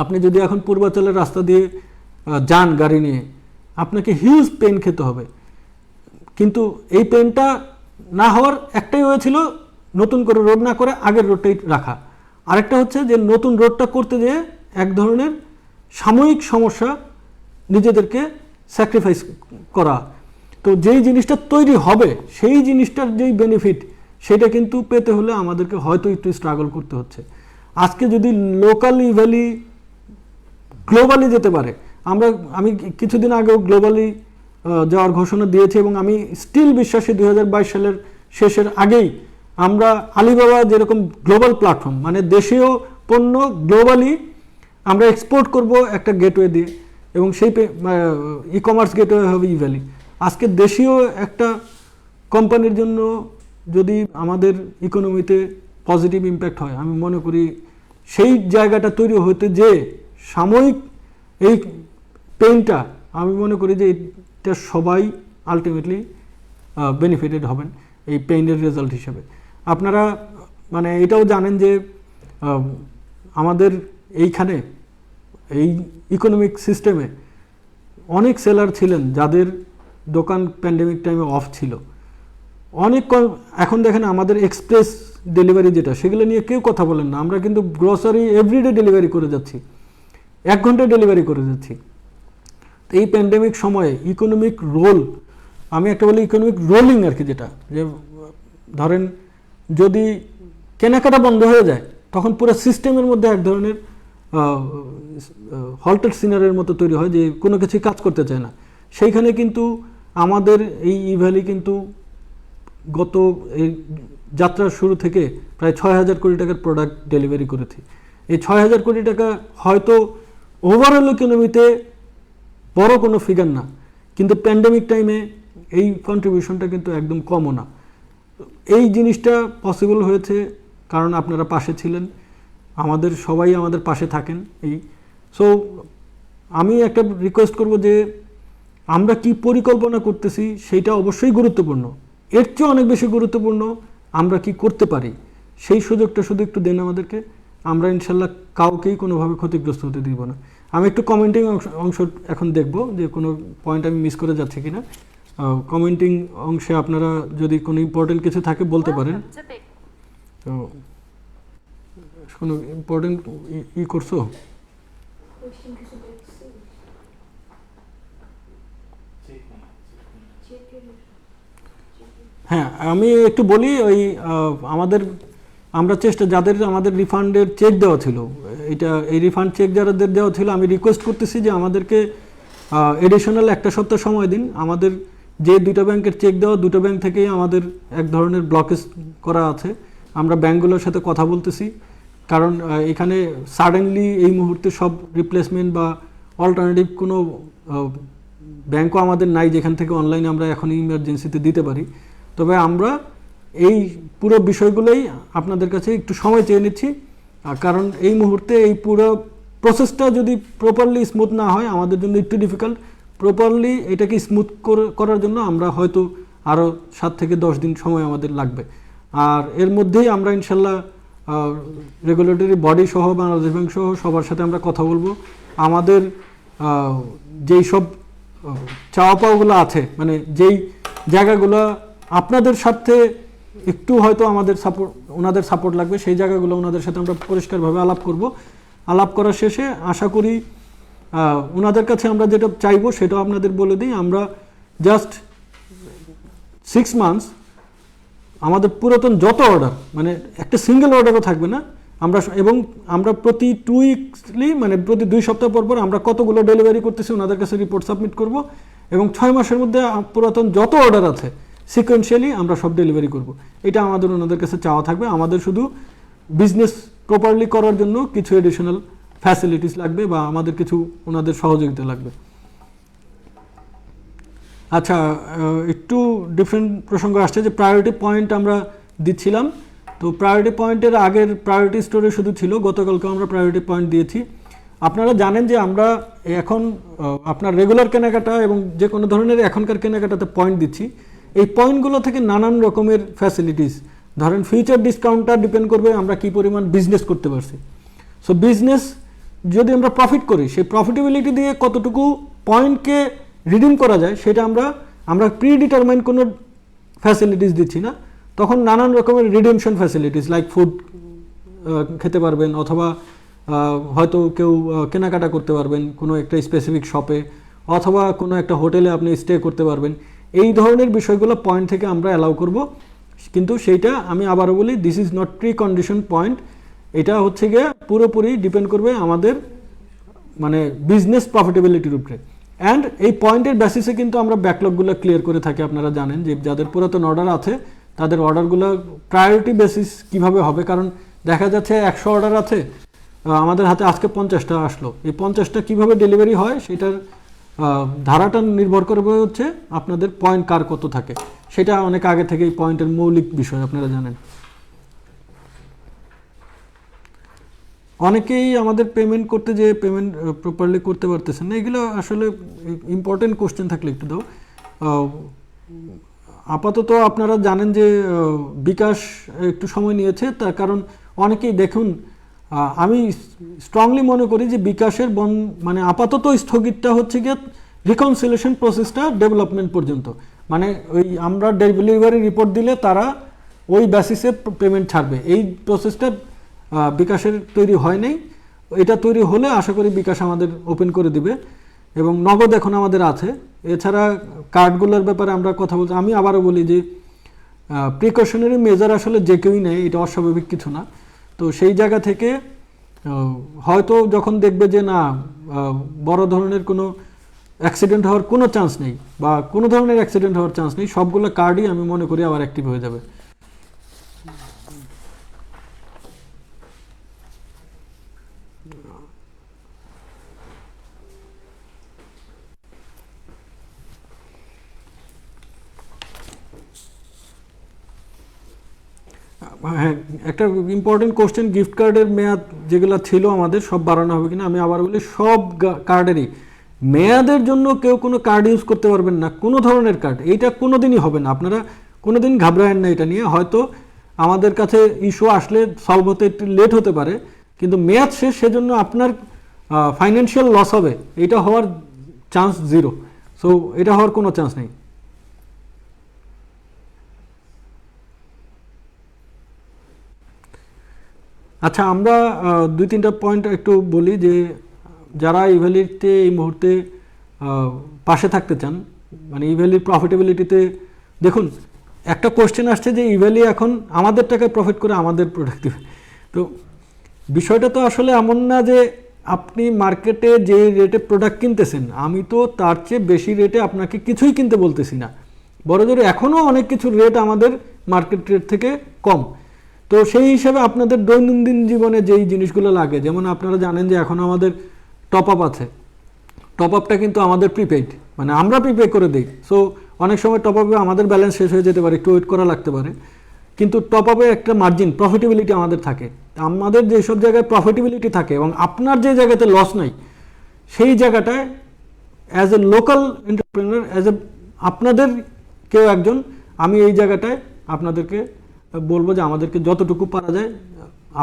আপনি যদি এখন পূর্বাঞ্চলের রাস্তা দিয়ে যান গাড়ি নিয়ে, আপনাকে হিউজ পেইন খেতে হবে, কিন্তু এই পেইনটা না হওয়ার একটাই হয়েছিল, নতুন করে রোড না করে আগের রোডটাই রাখা। আরেকটা হচ্ছে যে নতুন রোডটা করতে যেয়ে এক ধরনের সাময়িক সমস্যা নিজেদেরকে স্যাক্রিফাইস করা। তো যেই জিনিসটা তৈরি হবে সেই জিনিসটার যেই বেনিফিট সেটা কিন্তু পেতে হলে আমাদেরকে হয়তো একটু স্ট্রাগল করতে হচ্ছে। আজকে যদি লোকালি ভ্যালি গ্লোবালি যেতে পারে, আমি কিছুদিন আগেও গ্লোবালি যাওয়ার ঘোষণা দিয়েছি, এবং আমি স্টিল বিশ্বাসী 2022 সালের শেষের আগেই আমরা আলিবাবা যেরকম গ্লোবাল প্ল্যাটফর্ম, মানে দেশীয় পণ্য গ্লোবালি আমরা এক্সপোর্ট করব একটা গেটওয়ে দিয়ে, এবং সেই ই কমার্স গেটওয়ে হবে ইভ্যালি। আজকে দেশীয় একটা কোম্পানির জন্য যদি আমাদের ইকোনমিতে পজিটিভ ইম্প্যাক্ট হয়, আমি মনে করি সেই জায়গাটা তৈরি হতে যে সাময়িক এই পেইনটা, আমি মনে করি যে এটা সবাই আলটিমেটলি বেনিফিটেড হবেন এই পেইনের রেজাল্ট হিসেবে। আপনারা মানে এটাও জানেন যে আমাদের এইখানে এই ইকোনমিক সিস্টেমে অনেক সেলার ছিলেন যাদের দোকান প্যান্ডেমিক টাইমে অফ ছিল, অনেক এখন দেখেন আমাদের এক্সপ্রেস ডেলিভারি যেটা, সেগুলো নিয়ে কেউ কথা বলেন না। আমরা কিন্তু গ্রোসারি এভরিডে ডেলিভারি করে যাচ্ছি, 1 ঘন্টায় ডেলিভারি করে যাচ্ছি। তো এই প্যান্ডেমিক সময়ে ইকোনমিক রোল, আমি একটা বলি ইকোনমিক রোলিং আর কি, যেটা যে ধরেন যদি কেনাকাটা বন্ধ হয়ে যায় তখন পুরো সিস্টেমের মধ্যে এক ধরনের হল্টেড সিনারের মতো তৈরি হয় যে কোনো কিছুই কাজ করতে চায় না। সেইখানে কিন্তু আমাদের এই ইভ্যালি কিন্তু গত এই যাত্রার শুরু থেকে প্রায় 6,000 কোটি টাকার প্রোডাক্ট ডেলিভারি করেছি। এই 6,000 কোটি টাকা হয়তো ওভারঅল ইকোনমিতে বড় কোনো ফিগার না, কিন্তু প্যান্ডেমিক টাইমে এই কন্ট্রিবিউশনটা কিন্তু একদম কমও না। এই জিনিসটা পসিবল হয়েছে কারণ আপনারা পাশে ছিলেন, আমাদের সবাই আমাদের পাশে থাকেন। সো আমি একটা রিকোয়েস্ট করব যে আমরা কি পরিকল্পনা করতেছি সেইটা অবশ্যই গুরুত্বপূর্ণ, এর চেয়ে অনেক বেশি গুরুত্বপূর্ণ আমরা কি করতে পারি সেই সুযোগটা শুধু একটু দেন আমাদেরকে। আমরা ইনশাল্লাহ কাউকেই কোনোভাবে ক্ষতিগ্রস্ত হতে দিব না। আমি একটু কমেন্টিং অংশ এখন দেখব যে কোনো পয়েন্ট আমি মিস করে যাচ্ছি কিনা। কমেন্টিং অংশে আপনারা যদি কোনো ইম্পর্টেন্ট কিছু থাকে বলতে পারেন। তো কোনো ইম্পর্টেন্ট করছো? হ্যাঁ, আমি একটু বলি ওই আমরা যাদের আমাদের রিফান্ডের চেক দেওয়া ছিল, এই রিফান্ড চেক যাদের দেওয়া ছিল, আমি রিকোয়েস্ট করতেছি যে আমাদেরকে এডিশনাল একটা সপ্তাহ সময় দিন। আমাদের যে দুটো ব্যাংকের চেক দেওয়া, দুটো ব্যাংক থেকেই আমাদের এক ধরনের ব্লকেজ করা আছে। আমরা ব্যাংকগুলোর সাথে কথা বলতেছি, কারণ এখানে সাডেনলি এই মুহূর্তে সব রিপ্লেসমেন্ট বা অল্টারনেটিভ কোনো ব্যাংকও আমাদের নাই যেখান থেকে অনলাইনে আমরা এখনই ইমার্জেন্সিতে দিতে পারি। তবে আমরা এই পুরো বিষয়গুলোই আপনাদের কাছে একটু সময় চেয়ে নিচ্ছি, কারণ এই মুহূর্তে এই পুরো প্রসেসটা যদি প্রপারলি স্মুথ না হয় আমাদের জন্য একটু ডিফিকাল্ট। প্রপারলি এটাকে স্মুথ করার জন্য আমরা হয়তো আরও 7 থেকে 10 দিন সময় আমাদের লাগবে। আর এর মধ্যেই আমরা ইনশাল্লাহ রেগুলেটরি বডি সহ বাংলাদেশ ব্যাংক সহ সবার সাথে আমরা কথা বলবো। আমাদের যেই সব চাওয়া পাওয়াগুলো আছে, মানে যেই জায়গাগুলো আপনাদের সাথে একটু হয়তো ওনাদের সাপোর্ট লাগবে, সেই জায়গাগুলো ওনাদের সাথে আমরা পরিষ্কারভাবে আলাপ করব। আলাপ করার শেষে আশা করি ওনাদের কাছে আমরা যেটা চাইবো সেটাও আপনাদের বলে দিই। আমরা জাস্ট 6 মান্থস আমাদের পুরাতন যত অর্ডার, মানে একটা সিঙ্গেল অর্ডারও থাকবে না, আমরা প্রতি 2 উইকলি, মানে প্রতি 2 সপ্তাহ পর পর আমরা কতগুলো ডেলিভারি করতেছি ওনাদের কাছে রিপোর্ট সাবমিট করব, এবং 6 মাসের মধ্যে পুরাতন যত অর্ডার আছে সিকোয়েন্সিয়ালি আমরা সব ডেলিভারি করব। এটা আমাদের ওনাদের কাছে চাওয়া থাকবে। আমাদের শুধু বিজনেস প্রপারলি করার জন্য কিছু এডিশনাল ফ্যাসিলিটিস লাগবে বা আমাদের কিছু ওনাদের সহযোগিতা লাগবে। আচ্ছা, একটু ডিফারেন্ট প্রসঙ্গ আসছে যে প্রায়োরিটি পয়েন্ট আমরা দিচ্ছিলাম। তো প্রায়োরিটি পয়েন্টের আগের প্রায়োরিটি স্টোরে শুধু ছিল, গতকালকে আমরা প্রায়োরিটি পয়েন্ট দিয়েছি। আপনারা জানেন যে আমরা এখন আপনার রেগুলার কেনাকাটা এবং যে কোনো ধরনের এখনকার কেনাকাটাতে পয়েন্ট দিচ্ছি। এই পয়েন্টগুলো থেকে নানান রকমের ফ্যাসিলিটিস, ধরেন ফিউচার ডিসকাউন্টটা ডিপেন্ড করবে আমরা কি পরিমাণ বিজনেস করতে পারছি। সো বিজনেস যদি আমরা প্রফিট করি, সেই প্রফিটেবিলিটি দিয়ে কতটুকু পয়েন্টকে রিডিম করা যায় সেটা আমরা প্রি ডিটারমাইন কোনো ফ্যাসিলিটিস দিচ্ছি না। তখন নানান রকমের রিডিমশন ফ্যাসিলিটিস লাইক ফুড খেতে পারবেন, অথবা হয়তো কেউ কেনাকাটা করতে পারবেন কোনো একটা স্পেসিফিক শপে, অথবা কোনো একটা হোটেলে আপনি স্টে করতে পারবেন। এই ধরনের বিষয়গুলো পয়েন্ট থেকে আমরা অ্যালাউ করব, কিন্তু সেইটা আমি আবারও বলি, this is not pre condition point. এটা হচ্ছে গিয়ে পুরোপুরি ডিপেন্ড করবে আমাদের মানে বিজনেস প্রফিটেবিলিটির উপরে। অ্যান্ড এই পয়েন্টের বেসিসে কিন্তু আমরা ব্যাকলগগুলো ক্লিয়ার করে থাকি। আপনারা জানেন যে যাদের পুরাতন অর্ডার আছে তাদের অর্ডারগুলো প্রায়োরিটি বেসিস কিভাবে হবে, কারণ দেখা যাচ্ছে 100 অর্ডার আছে, আমাদের হাতে আজকে 50টা আসলো, এই 50টা কীভাবে ডেলিভারি হয় সেটার ধারাটা নির্ভর করবে হচ্ছে আপনাদের পয়েন্ট কার কত থাকে। সেটা অনেক আগে থেকেই পয়েন্টের মৌলিক বিষয় আপনারা জানেন। অনেকেই আমাদের পেমেন্ট করতে যে পেমেন্ট প্রপারলি করতে পারতেছেন না, এগুলো আসলে ইম্পর্টেন্ট কোশ্চেন থাকলে একটু দাও। আপাতত আপনারা জানেন যে বিকাশ একটু সময় নিয়েছে, তার কারণ অনেকেই দেখুন, আমি স্ট্রংলি মনে করি যে বিকাশের মানে আপাতত স্থগিতটা হচ্ছে গিয়ে রিকনসিলেশন প্রসেসটা ডেভেলপমেন্ট পর্যন্ত। মানে ওই আমরা ডেলিভারি রিপোর্ট দিলে তারা ওই বেসিসে পেমেন্ট ছাড়বে, এই প্রসেসটা বিকাশের তৈরি হয় নাই। এটা তৈরি হলে আশা করি বিকাশ আমাদের ওপেন করে দিবে, এবং নগদ এখন আমাদের আছে। এছাড়া কার্ডগুলোর ব্যাপারে আমরা কথা বলছি। আমি আবারও বলি যে প্রিকশনারি মেজার আসলে যে কেউই নেয়, এটা অস্বাভাবিক কিছু না। তো সেই জায়গা থেকে হয়তো যখন দেখবে যে না বড় ধরনের কোনো অ্যাক্সিডেন্ট হওয়ার কোনো চান্স নেই বা কোনো ধরনের অ্যাক্সিডেন্ট হওয়ার চান্স নেই, সবগুলো কার্ডই আমি মনে করি আবার অ্যাক্টিভ হয়ে যাবে। হ্যাঁ, একটা ইম্পর্টেন্ট কোশ্চেন, গিফট কার্ডের মেয়াদ যেগুলো ছিল আমাদের সব বাড়ানো হবে কিনা। আমি আবার বলি সব কার্ডেরই মেয়াদের জন্য কেউ কোনো কার্ড ইউজ করতে পারবেন না, কোনো ধরনের কার্ড, এইটা কোনো দিনই হবে না। আপনারা কোনো দিন ঘাবড়ায়েন না এটা নিয়ে। হয়তো আমাদের কাছে ইস্যু আসলে সলভ হতে একটু লেট হতে পারে, কিন্তু মেয়াদ শেষ, সেজন্য আপনার ফাইন্যান্সিয়াল লস হবে, এটা হওয়ার চান্স জিরো। সো এটা হওয়ার কোনো চান্স নেই। আচ্ছা, আমরা 2-3টা পয়েন্ট একটু বলি যে যারা ইভ্যালিতে এই মুহূর্তে পাশে থাকতে চান, মানে ইভ্যালির প্রফিটেবিলিটিতে, দেখুন একটা কোশ্চেন আসছে যে ইভ্যালি এখন আমাদের টাকায় প্রফিট করে আমাদের প্রোডাক্ট দেবে। তো বিষয়টা তো আসলে এমন না যে আপনি মার্কেটে যে রেটে প্রোডাক্ট কিনতেছেন, আমি তো তার চেয়ে বেশি রেটে আপনাকে কিছুই কিনতে বলতেছি না, বড়জোর এখনও অনেক কিছু রেট আমাদের মার্কেট রেট থেকে কম। তো সেই হিসাবে আপনাদের দৈনন্দিন জীবনে যেই জিনিসগুলো লাগে, যেমন আপনারা জানেন যে এখন আমাদের টপ আপ আছে, টপ আপটা কিন্তু আমাদের প্রিপেইড, মানে আমরা প্রিপে করে দিই। সো অনেক সময় টপ আপে আমাদের ব্যালেন্স শেষ হয়ে যেতে পারে, একটু ওয়েট করা লাগতে পারে, কিন্তু টপ আপে একটা মার্জিন প্রফিটেবিলিটি আমাদের থাকে। আমাদের যেসব জায়গায় প্রফিটেবিলিটি থাকে এবং আপনার যে জায়গাতে লস নাই, সেই জায়গাটায় as a local entrepreneur, as এ আপনাদের কেউ একজন, আমি এই জায়গাটায় আপনাদেরকে বলবো যে আমাদেরকে যতটুকু পারা যায়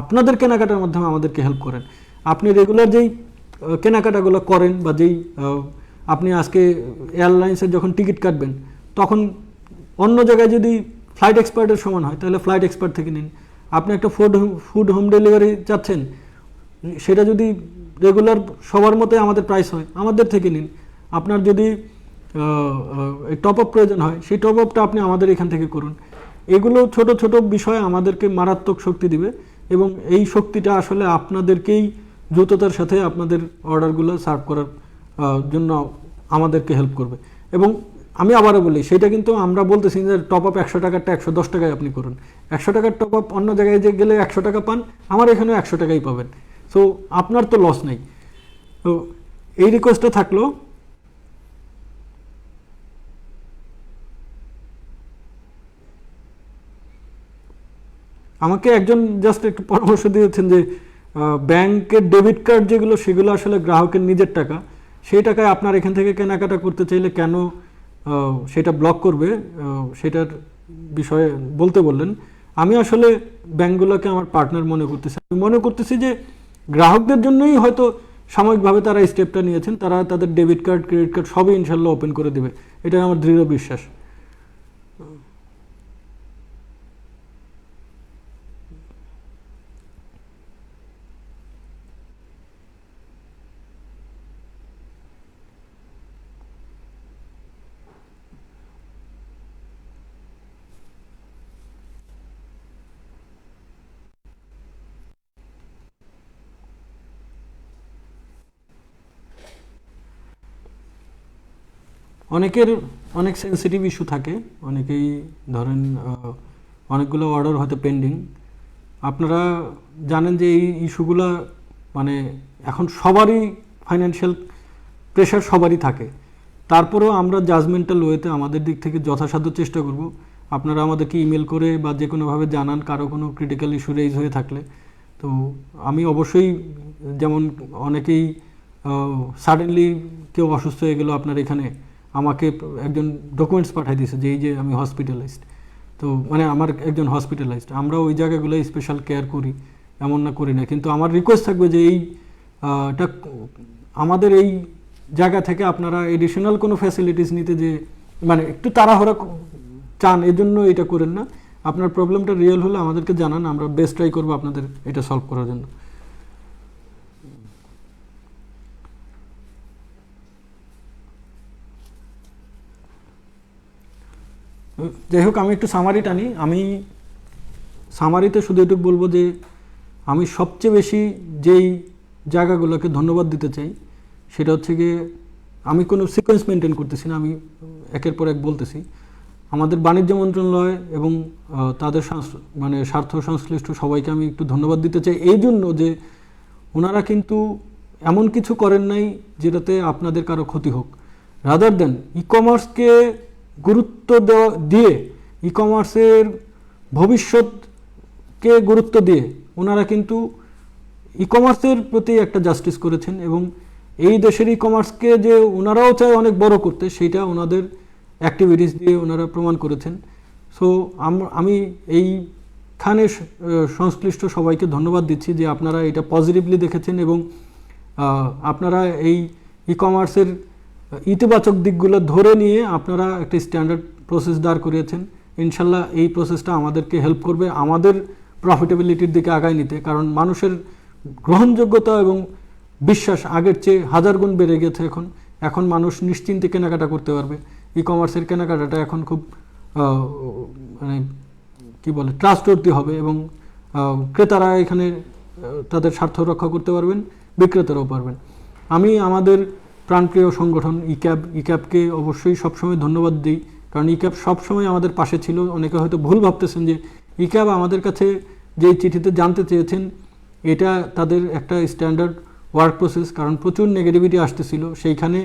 আপনাদের কেনাকাটার মাধ্যমে আমাদেরকে হেল্প করেন। আপনি রেগুলার যেই কেনাকাটাগুলো করেন বা যেই আপনি আজকে এয়ারলাইন্সের যখন টিকিট কাটবেন, তখন অন্য জায়গায় যদি ফ্লাইট এক্সপার্টের সমান হয় তাহলে ফ্লাইট এক্সপার্ট থেকে নিন। আপনি একটা ফুড হোম ডেলিভারি চাচ্ছেন, সেটা যদি রেগুলার সবার মতোই আমাদের প্রাইস হয়, আমাদের থেকে নিন। আপনার যদি টপ আপ প্রয়োজন হয়, সেই টপ আপটা আপনি আমাদের এখান থেকে করুন। এগুলো ছোট ছোট বিষয় আমাদেরকে মারাত্মক শক্তি দিবে, এবং এই শক্তিটা আসলে আপনাদেরকেই দ্রুততার সাথে আপনাদের অর্ডারগুলো সার্ভ করার জন্য আমাদেরকে হেল্প করবে। এবং আমি আবারও বলি, সেটা কিন্তু আমরা বলতেছি যে টপ আপ 100 টাকারটা 110 টাকায় আপনি করুন। 100 টাকার টপ আপ অন্য জায়গায় যে গেলে 100 টাকা পান, আমার এখানেও 100 টাকাই পাবেন। সো আপনার তো লস নেই। তো এই রিকোয়েস্টটা থাকলো। আমাকে একজন জাস্ট একটু পরামর্শ দিয়েছেন যে ব্যাংকের ডেবিট কার্ড যেগুলো, সেগুলো আসলে গ্রাহকের নিজের টাকা, সেই টাকায় আপনার এখান থেকে কেনাকাটা করতে চাইলে কেন সেটা ব্লক করবে, সেটার বিষয়ে বলতে বললেন। আমি আসলে ব্যাংকগুলোকে আমার পার্টনার মনে করতেছি। আমি মনে করতেছি যে গ্রাহকদের জন্যই হয়তো সাময়িকভাবে তারা এই স্টেপটা নিয়েছেন, তারা তাদের ডেবিট কার্ড, ক্রেডিট কার্ড সবই ইনশাল্লাহ ওপেন করে দেবে, এটা আমার দৃঢ় বিশ্বাস। অনেকের অনেক সেন্সিটিভ ইস্যু থাকে, অনেকেই ধরেন অনেকগুলো অর্ডার হয়তো পেন্ডিং। আপনারা জানেন যে এই ইস্যুগুলো মানে এখন সবারই ফাইন্যান্সিয়াল প্রেশার সবারই থাকে। তারপরেও আমরা জাজমেন্টাল ওয়েতে আমাদের দিক থেকে যথাসাধ্য চেষ্টা করব। আপনারা আমাদেরকে ইমেল করে বা যে কোনোভাবে জানান কারো কোনো ক্রিটিক্যাল ইস্যু রেইজ হয়ে থাকলে। তো আমি অবশ্যই, যেমন অনেকেই সাডেনলি কেউ অসুস্থ হয়ে গেল আপনার এখানে, আমাকে একজন ডকুমেন্টস পাঠিয়ে দিয়েছে যে এই যে আমি হসপিটালাইজড, তো মানে আমার একজন হসপিটালাইজড, আমরা ওই জায়গাগুলো স্পেশাল কেয়ার করি, এমন না করি না। কিন্তু আমার রিকোয়েস্ট থাকবে যে এটা আমাদের এই জায়গা থেকে আপনারা এডিশনাল কোনো ফ্যাসিলিটিস নিতে যে মানে একটু তাড়াহুড়া চান, এজন্য এটা করেন না। আপনার প্রবলেমটা রিয়েল হলে আমাদেরকে জানান, আমরা বেস্ট ট্রাই করবো আপনাদের এটা সলভ করার জন্য। যাই হোক, আমি একটু সামারি টানি। আমি সামারিতে শুধু এটুকু বলবো যে আমি সবচেয়ে বেশি যেই জায়গাগুলোকে ধন্যবাদ দিতে চাই, সেটা হচ্ছে গিয়ে, আমি কোনো সিকোয়েন্স মেনটেন করতেছি না, আমি একের পর এক বলতেছি। আমাদের বাণিজ্য মন্ত্রণালয় এবং তাদের মানে স্বার্থ সংশ্লিষ্ট সবাইকে আমি একটু ধন্যবাদ দিতে চাই এই জন্য যে ওনারা কিন্তু এমন কিছু করেন নাই যেটাতে আপনাদের কারো ক্ষতি হোক। রাদার দেন ই কমার্সকে গুরুত্ব দিয়ে, ই কমার্সের ভবিষ্যৎকে গুরুত্ব দিয়ে ওনারা কিন্তু ই কমার্সের প্রতি একটা জাস্টিস করেছেন, এবং এই দেশের ই কমার্সকে যে ওনারাও চায় অনেক বড় করতে, সেইটা ওনাদের অ্যাক্টিভিটিস দিয়ে ওনারা প্রমাণ করেছেন। সো আমি এইখানে সংশ্লিষ্ট সবাইকে ধন্যবাদ দিচ্ছি যে আপনারা এটা পজিটিভলি দেখেছেন এবং আপনারা এই ই কমার্সের ইতিবাচক দিকগুলো ধরে নিয়ে আপনারা একটা স্ট্যান্ডার্ড প্রসেস দাঁড় করিয়েছেন। ইনশাল্লাহ এই প্রসেসটা আমাদেরকে হেল্প করবে আমাদের প্রফিটেবিলিটির দিকে আগায় নিতে, কারণ মানুষের গ্রহণযোগ্যতা এবং বিশ্বাস আগের চেয়ে 1000 গুণ বেড়ে গেছে। এখন মানুষ নিশ্চিন্তে কেনাকাটা করতে পারবে। ই কমার্সের কেনাকাটাটা এখন খুব মানে কি বলে ট্রাস্টওয়ার্দি হবে এবং ক্রেতারা এখানে তাদের স্বার্থ রক্ষা করতে পারবেন, বিক্রেতারাও পারবেন। আমি আমাদের প্রাণপ্রিয় সংগঠন ইক্যাবকে অবশ্যই সবসময় ধন্যবাদ দিই, কারণ ইক্যাব সবসময় আমাদের পাশে ছিল। অনেকে হয়তো ভুল ভাবতেছেন যে ইক্যাব আমাদের কাছে যে চিঠিতে জানতে চেয়েছেন এটা তাদের একটা স্ট্যান্ডার্ড ওয়ার্ক প্রসেস, কারণ প্রচুর নেগেটিভিটি আসতেছিল। সেইখানে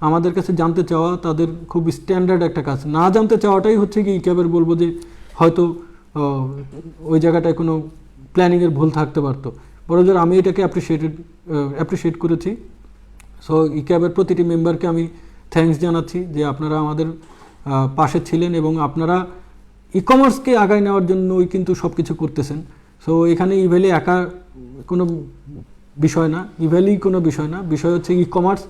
আমাদের কাছে জানতে চাওয়া তাদের খুব স্ট্যান্ডার্ড একটা কাজ। না জানতে চাওয়াটাই হচ্ছে কি ইক্যাবের বলবো যে হয়তো ওই জায়গাটায় কোনো প্ল্যানিংয়ের ভুল থাকতে পারতো। বড়জোর আমি এটাকে অ্যাপ্রিসিয়েট করেছি। সো ইক্যাবের প্রতিটি মেম্বারকে আমি থ্যাঙ্কস জানাচ্ছি যে আপনারা আমাদের পাশে ছিলেন এবং আপনারা ই কমার্সকে আগায় নেওয়ার জন্যই কিন্তু সব কিছু করতেছেন। সো এখানে ইভ্যালি একা কোনো বিষয় না, ইভ্যালি কোনো বিষয় না, বিষয় হচ্ছে ই কমার্স।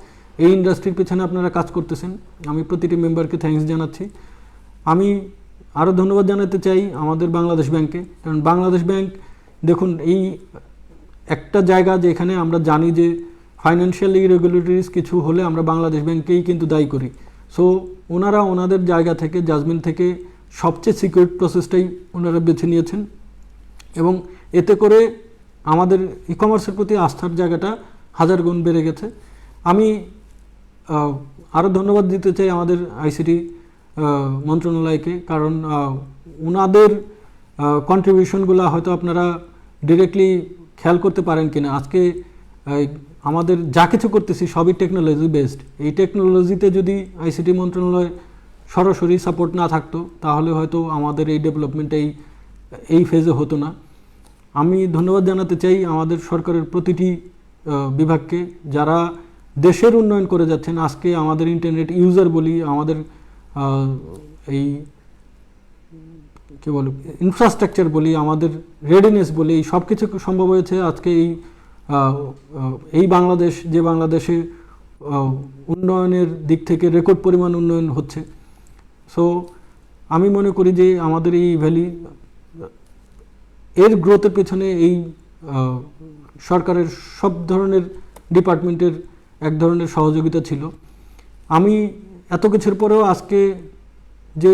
এই ইন্ডাস্ট্রির পেছনে আপনারা কাজ করতেছেন। আমি প্রতিটি মেম্বারকে থ্যাঙ্কস জানাচ্ছি। আমি আরও ধন্যবাদ জানাতে চাই আমাদের বাংলাদেশ ব্যাংকে, কারণ বাংলাদেশ ব্যাংক দেখুন এই একটা জায়গা যেখানে আমরা জানি যে ফাইন্যান্সিয়াল ইরেগুলেটরিজ কিছু হলে আমরা বাংলাদেশ ব্যাংকেই কিন্তু দায়ী করি। সো ওনারা ওনাদের জায়গা থেকে জাজমেন্ট থেকে সবচেয়ে সিকিউর প্রসেসটাই ওনারা বেছে নিয়েছেন এবং এতে করে আমাদের ই কমার্সের প্রতি আস্থার জায়গাটা 1000 গুণ বেড়ে গেছে। আমি আরও ধন্যবাদ দিতে চাই আমাদের আইসিটি মন্ত্রণালয়কে, কারণ ওনাদের কন্ট্রিবিউশনগুলো হয়তো আপনারা ডিরেক্টলি খেয়াল করতে পারেন কিনা। আজকে আমাদের যা কিছু করতেছি সবই টেকনোলজি বেসড। এই টেকনোলজিতে যদি আইসিটি মন্ত্রণালয় সরাসরি সাপোর্ট না থাকতো তাহলে হয়তো আমাদের এই ডেভেলপমেন্ট এই ফেজে হতো না। আমি ধন্যবাদ জানাতে চাই আমাদের সরকারের প্রতিটি বিভাগকে যারা দেশের উন্নয়ন করে যাচ্ছেন। আজকে আমাদের ইন্টারনেট ইউজার বলি, আমাদের এই কী বল ইনফ্রাস্ট্রাকচার বলি, আমাদের রেডিনেস বলি, এই সব কিছু সম্ভব হয়েছে আজকে এই বাংলাদেশ, যে বাংলাদেশে উন্নয়নের দিক থেকে রেকর্ড পরিমাণ উন্নয়ন হচ্ছে। সো আমি মনে করি যে আমাদের এই ভ্যালি এর গ্রোথের পেছনে এই সরকারের সব ধরনের ডিপার্টমেন্টের এক ধরনের সহযোগিতা ছিল। আমি এত কিছুর পরেও আজকে যে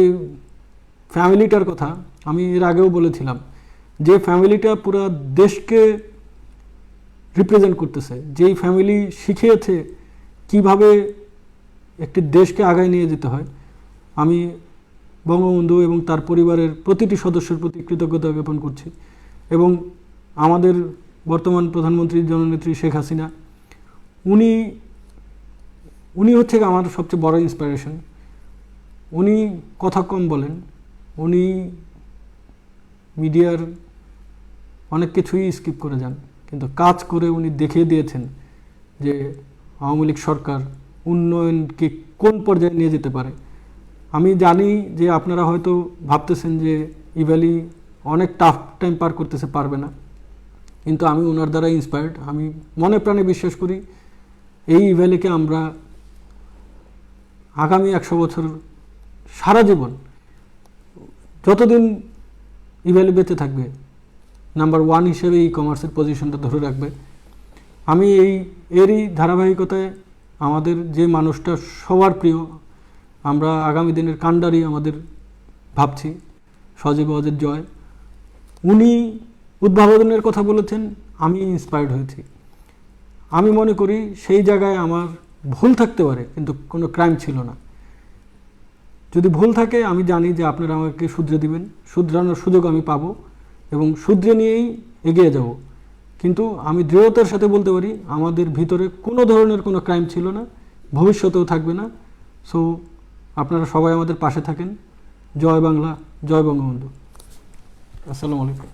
ফ্যামিলিটার কথা আমি এর আগেও বলেছিলাম, যে ফ্যামিলিটা পুরো দেশকে রিপ্রেজেন্ট করতেছে, যেই ফ্যামিলি শিখিয়েছে কিভাবে একটি দেশকে আগায় নিয়ে যেতে হয়, আমি বঙ্গবন্ধু এবং তার পরিবারের প্রতিটি সদস্যের প্রতি কৃতজ্ঞতা জ্ঞাপন করছি। এবং আমাদের বর্তমান প্রধানমন্ত্রী জননেত্রী শেখ হাসিনা, উনি হচ্ছে আমার সবচেয়ে বড় ইন্সপিরেশন। উনি কথা কম বলেন, উনি মিডিয়ার অনেক কিছুই স্কিপ করে যান, কিন্তু কাজ করে উনি দেখিয়ে দিয়েছেন যে আওয়ামী লীগ সরকার উন্নয়নকে কোন পর্যায়ে নিয়ে যেতে পারে। আমি জানি যে আপনারা হয়তো ভাবতেছেন যে ইভ্যালি অনেক টাফ টাইম পার করতেছে, পারবে না, কিন্তু আমি ওনার দ্বারা ইন্সপায়ার্ড। আমি মনে প্রাণে বিশ্বাস করি এই ইভ্যালিকে আমরা আগামী 100 বছর সারা জীবন যতদিন ইভ্যালি বেঁচে থাকবে নাম্বার 1 হিসেবে ই কমার্সের পজিশনটা ধরে রাখবে। আমি এরই ধারাবাহিকতায় আমাদের যে মানুষটা সবার প্রিয়, আমরা আগামী দিনের কাণ্ডারি আমাদের ভাবছি, সজীব অজের জয়, উনি উদ্ভাবনের কথা বলেছেন, আমি ইন্সপায়ার্ড হয়েছি। আমি মনে করি সেই জায়গায় আমার ভুল থাকতে পারে, কিন্তু কোনো ক্রাইম ছিল না। যদি ভুল থাকে আমি জানি যে আপনারা আমাকে শুধরে দিবেন, শুধরানোর সুযোগ আমি পাবো এবং শুধরে নিয়েই এগিয়ে যাব। কিন্তু আমি দৃঢ়তার সাথে বলতে পারি আমাদের ভিতরে কোনো ধরনের কোনো ক্রাইম ছিল না, ভবিষ্যতেও থাকবে না। সো আপনারা সবাই আমাদের পাশে থাকেন। জয় বাংলা, জয় বঙ্গবন্ধু। আসসালামু আলাইকুম।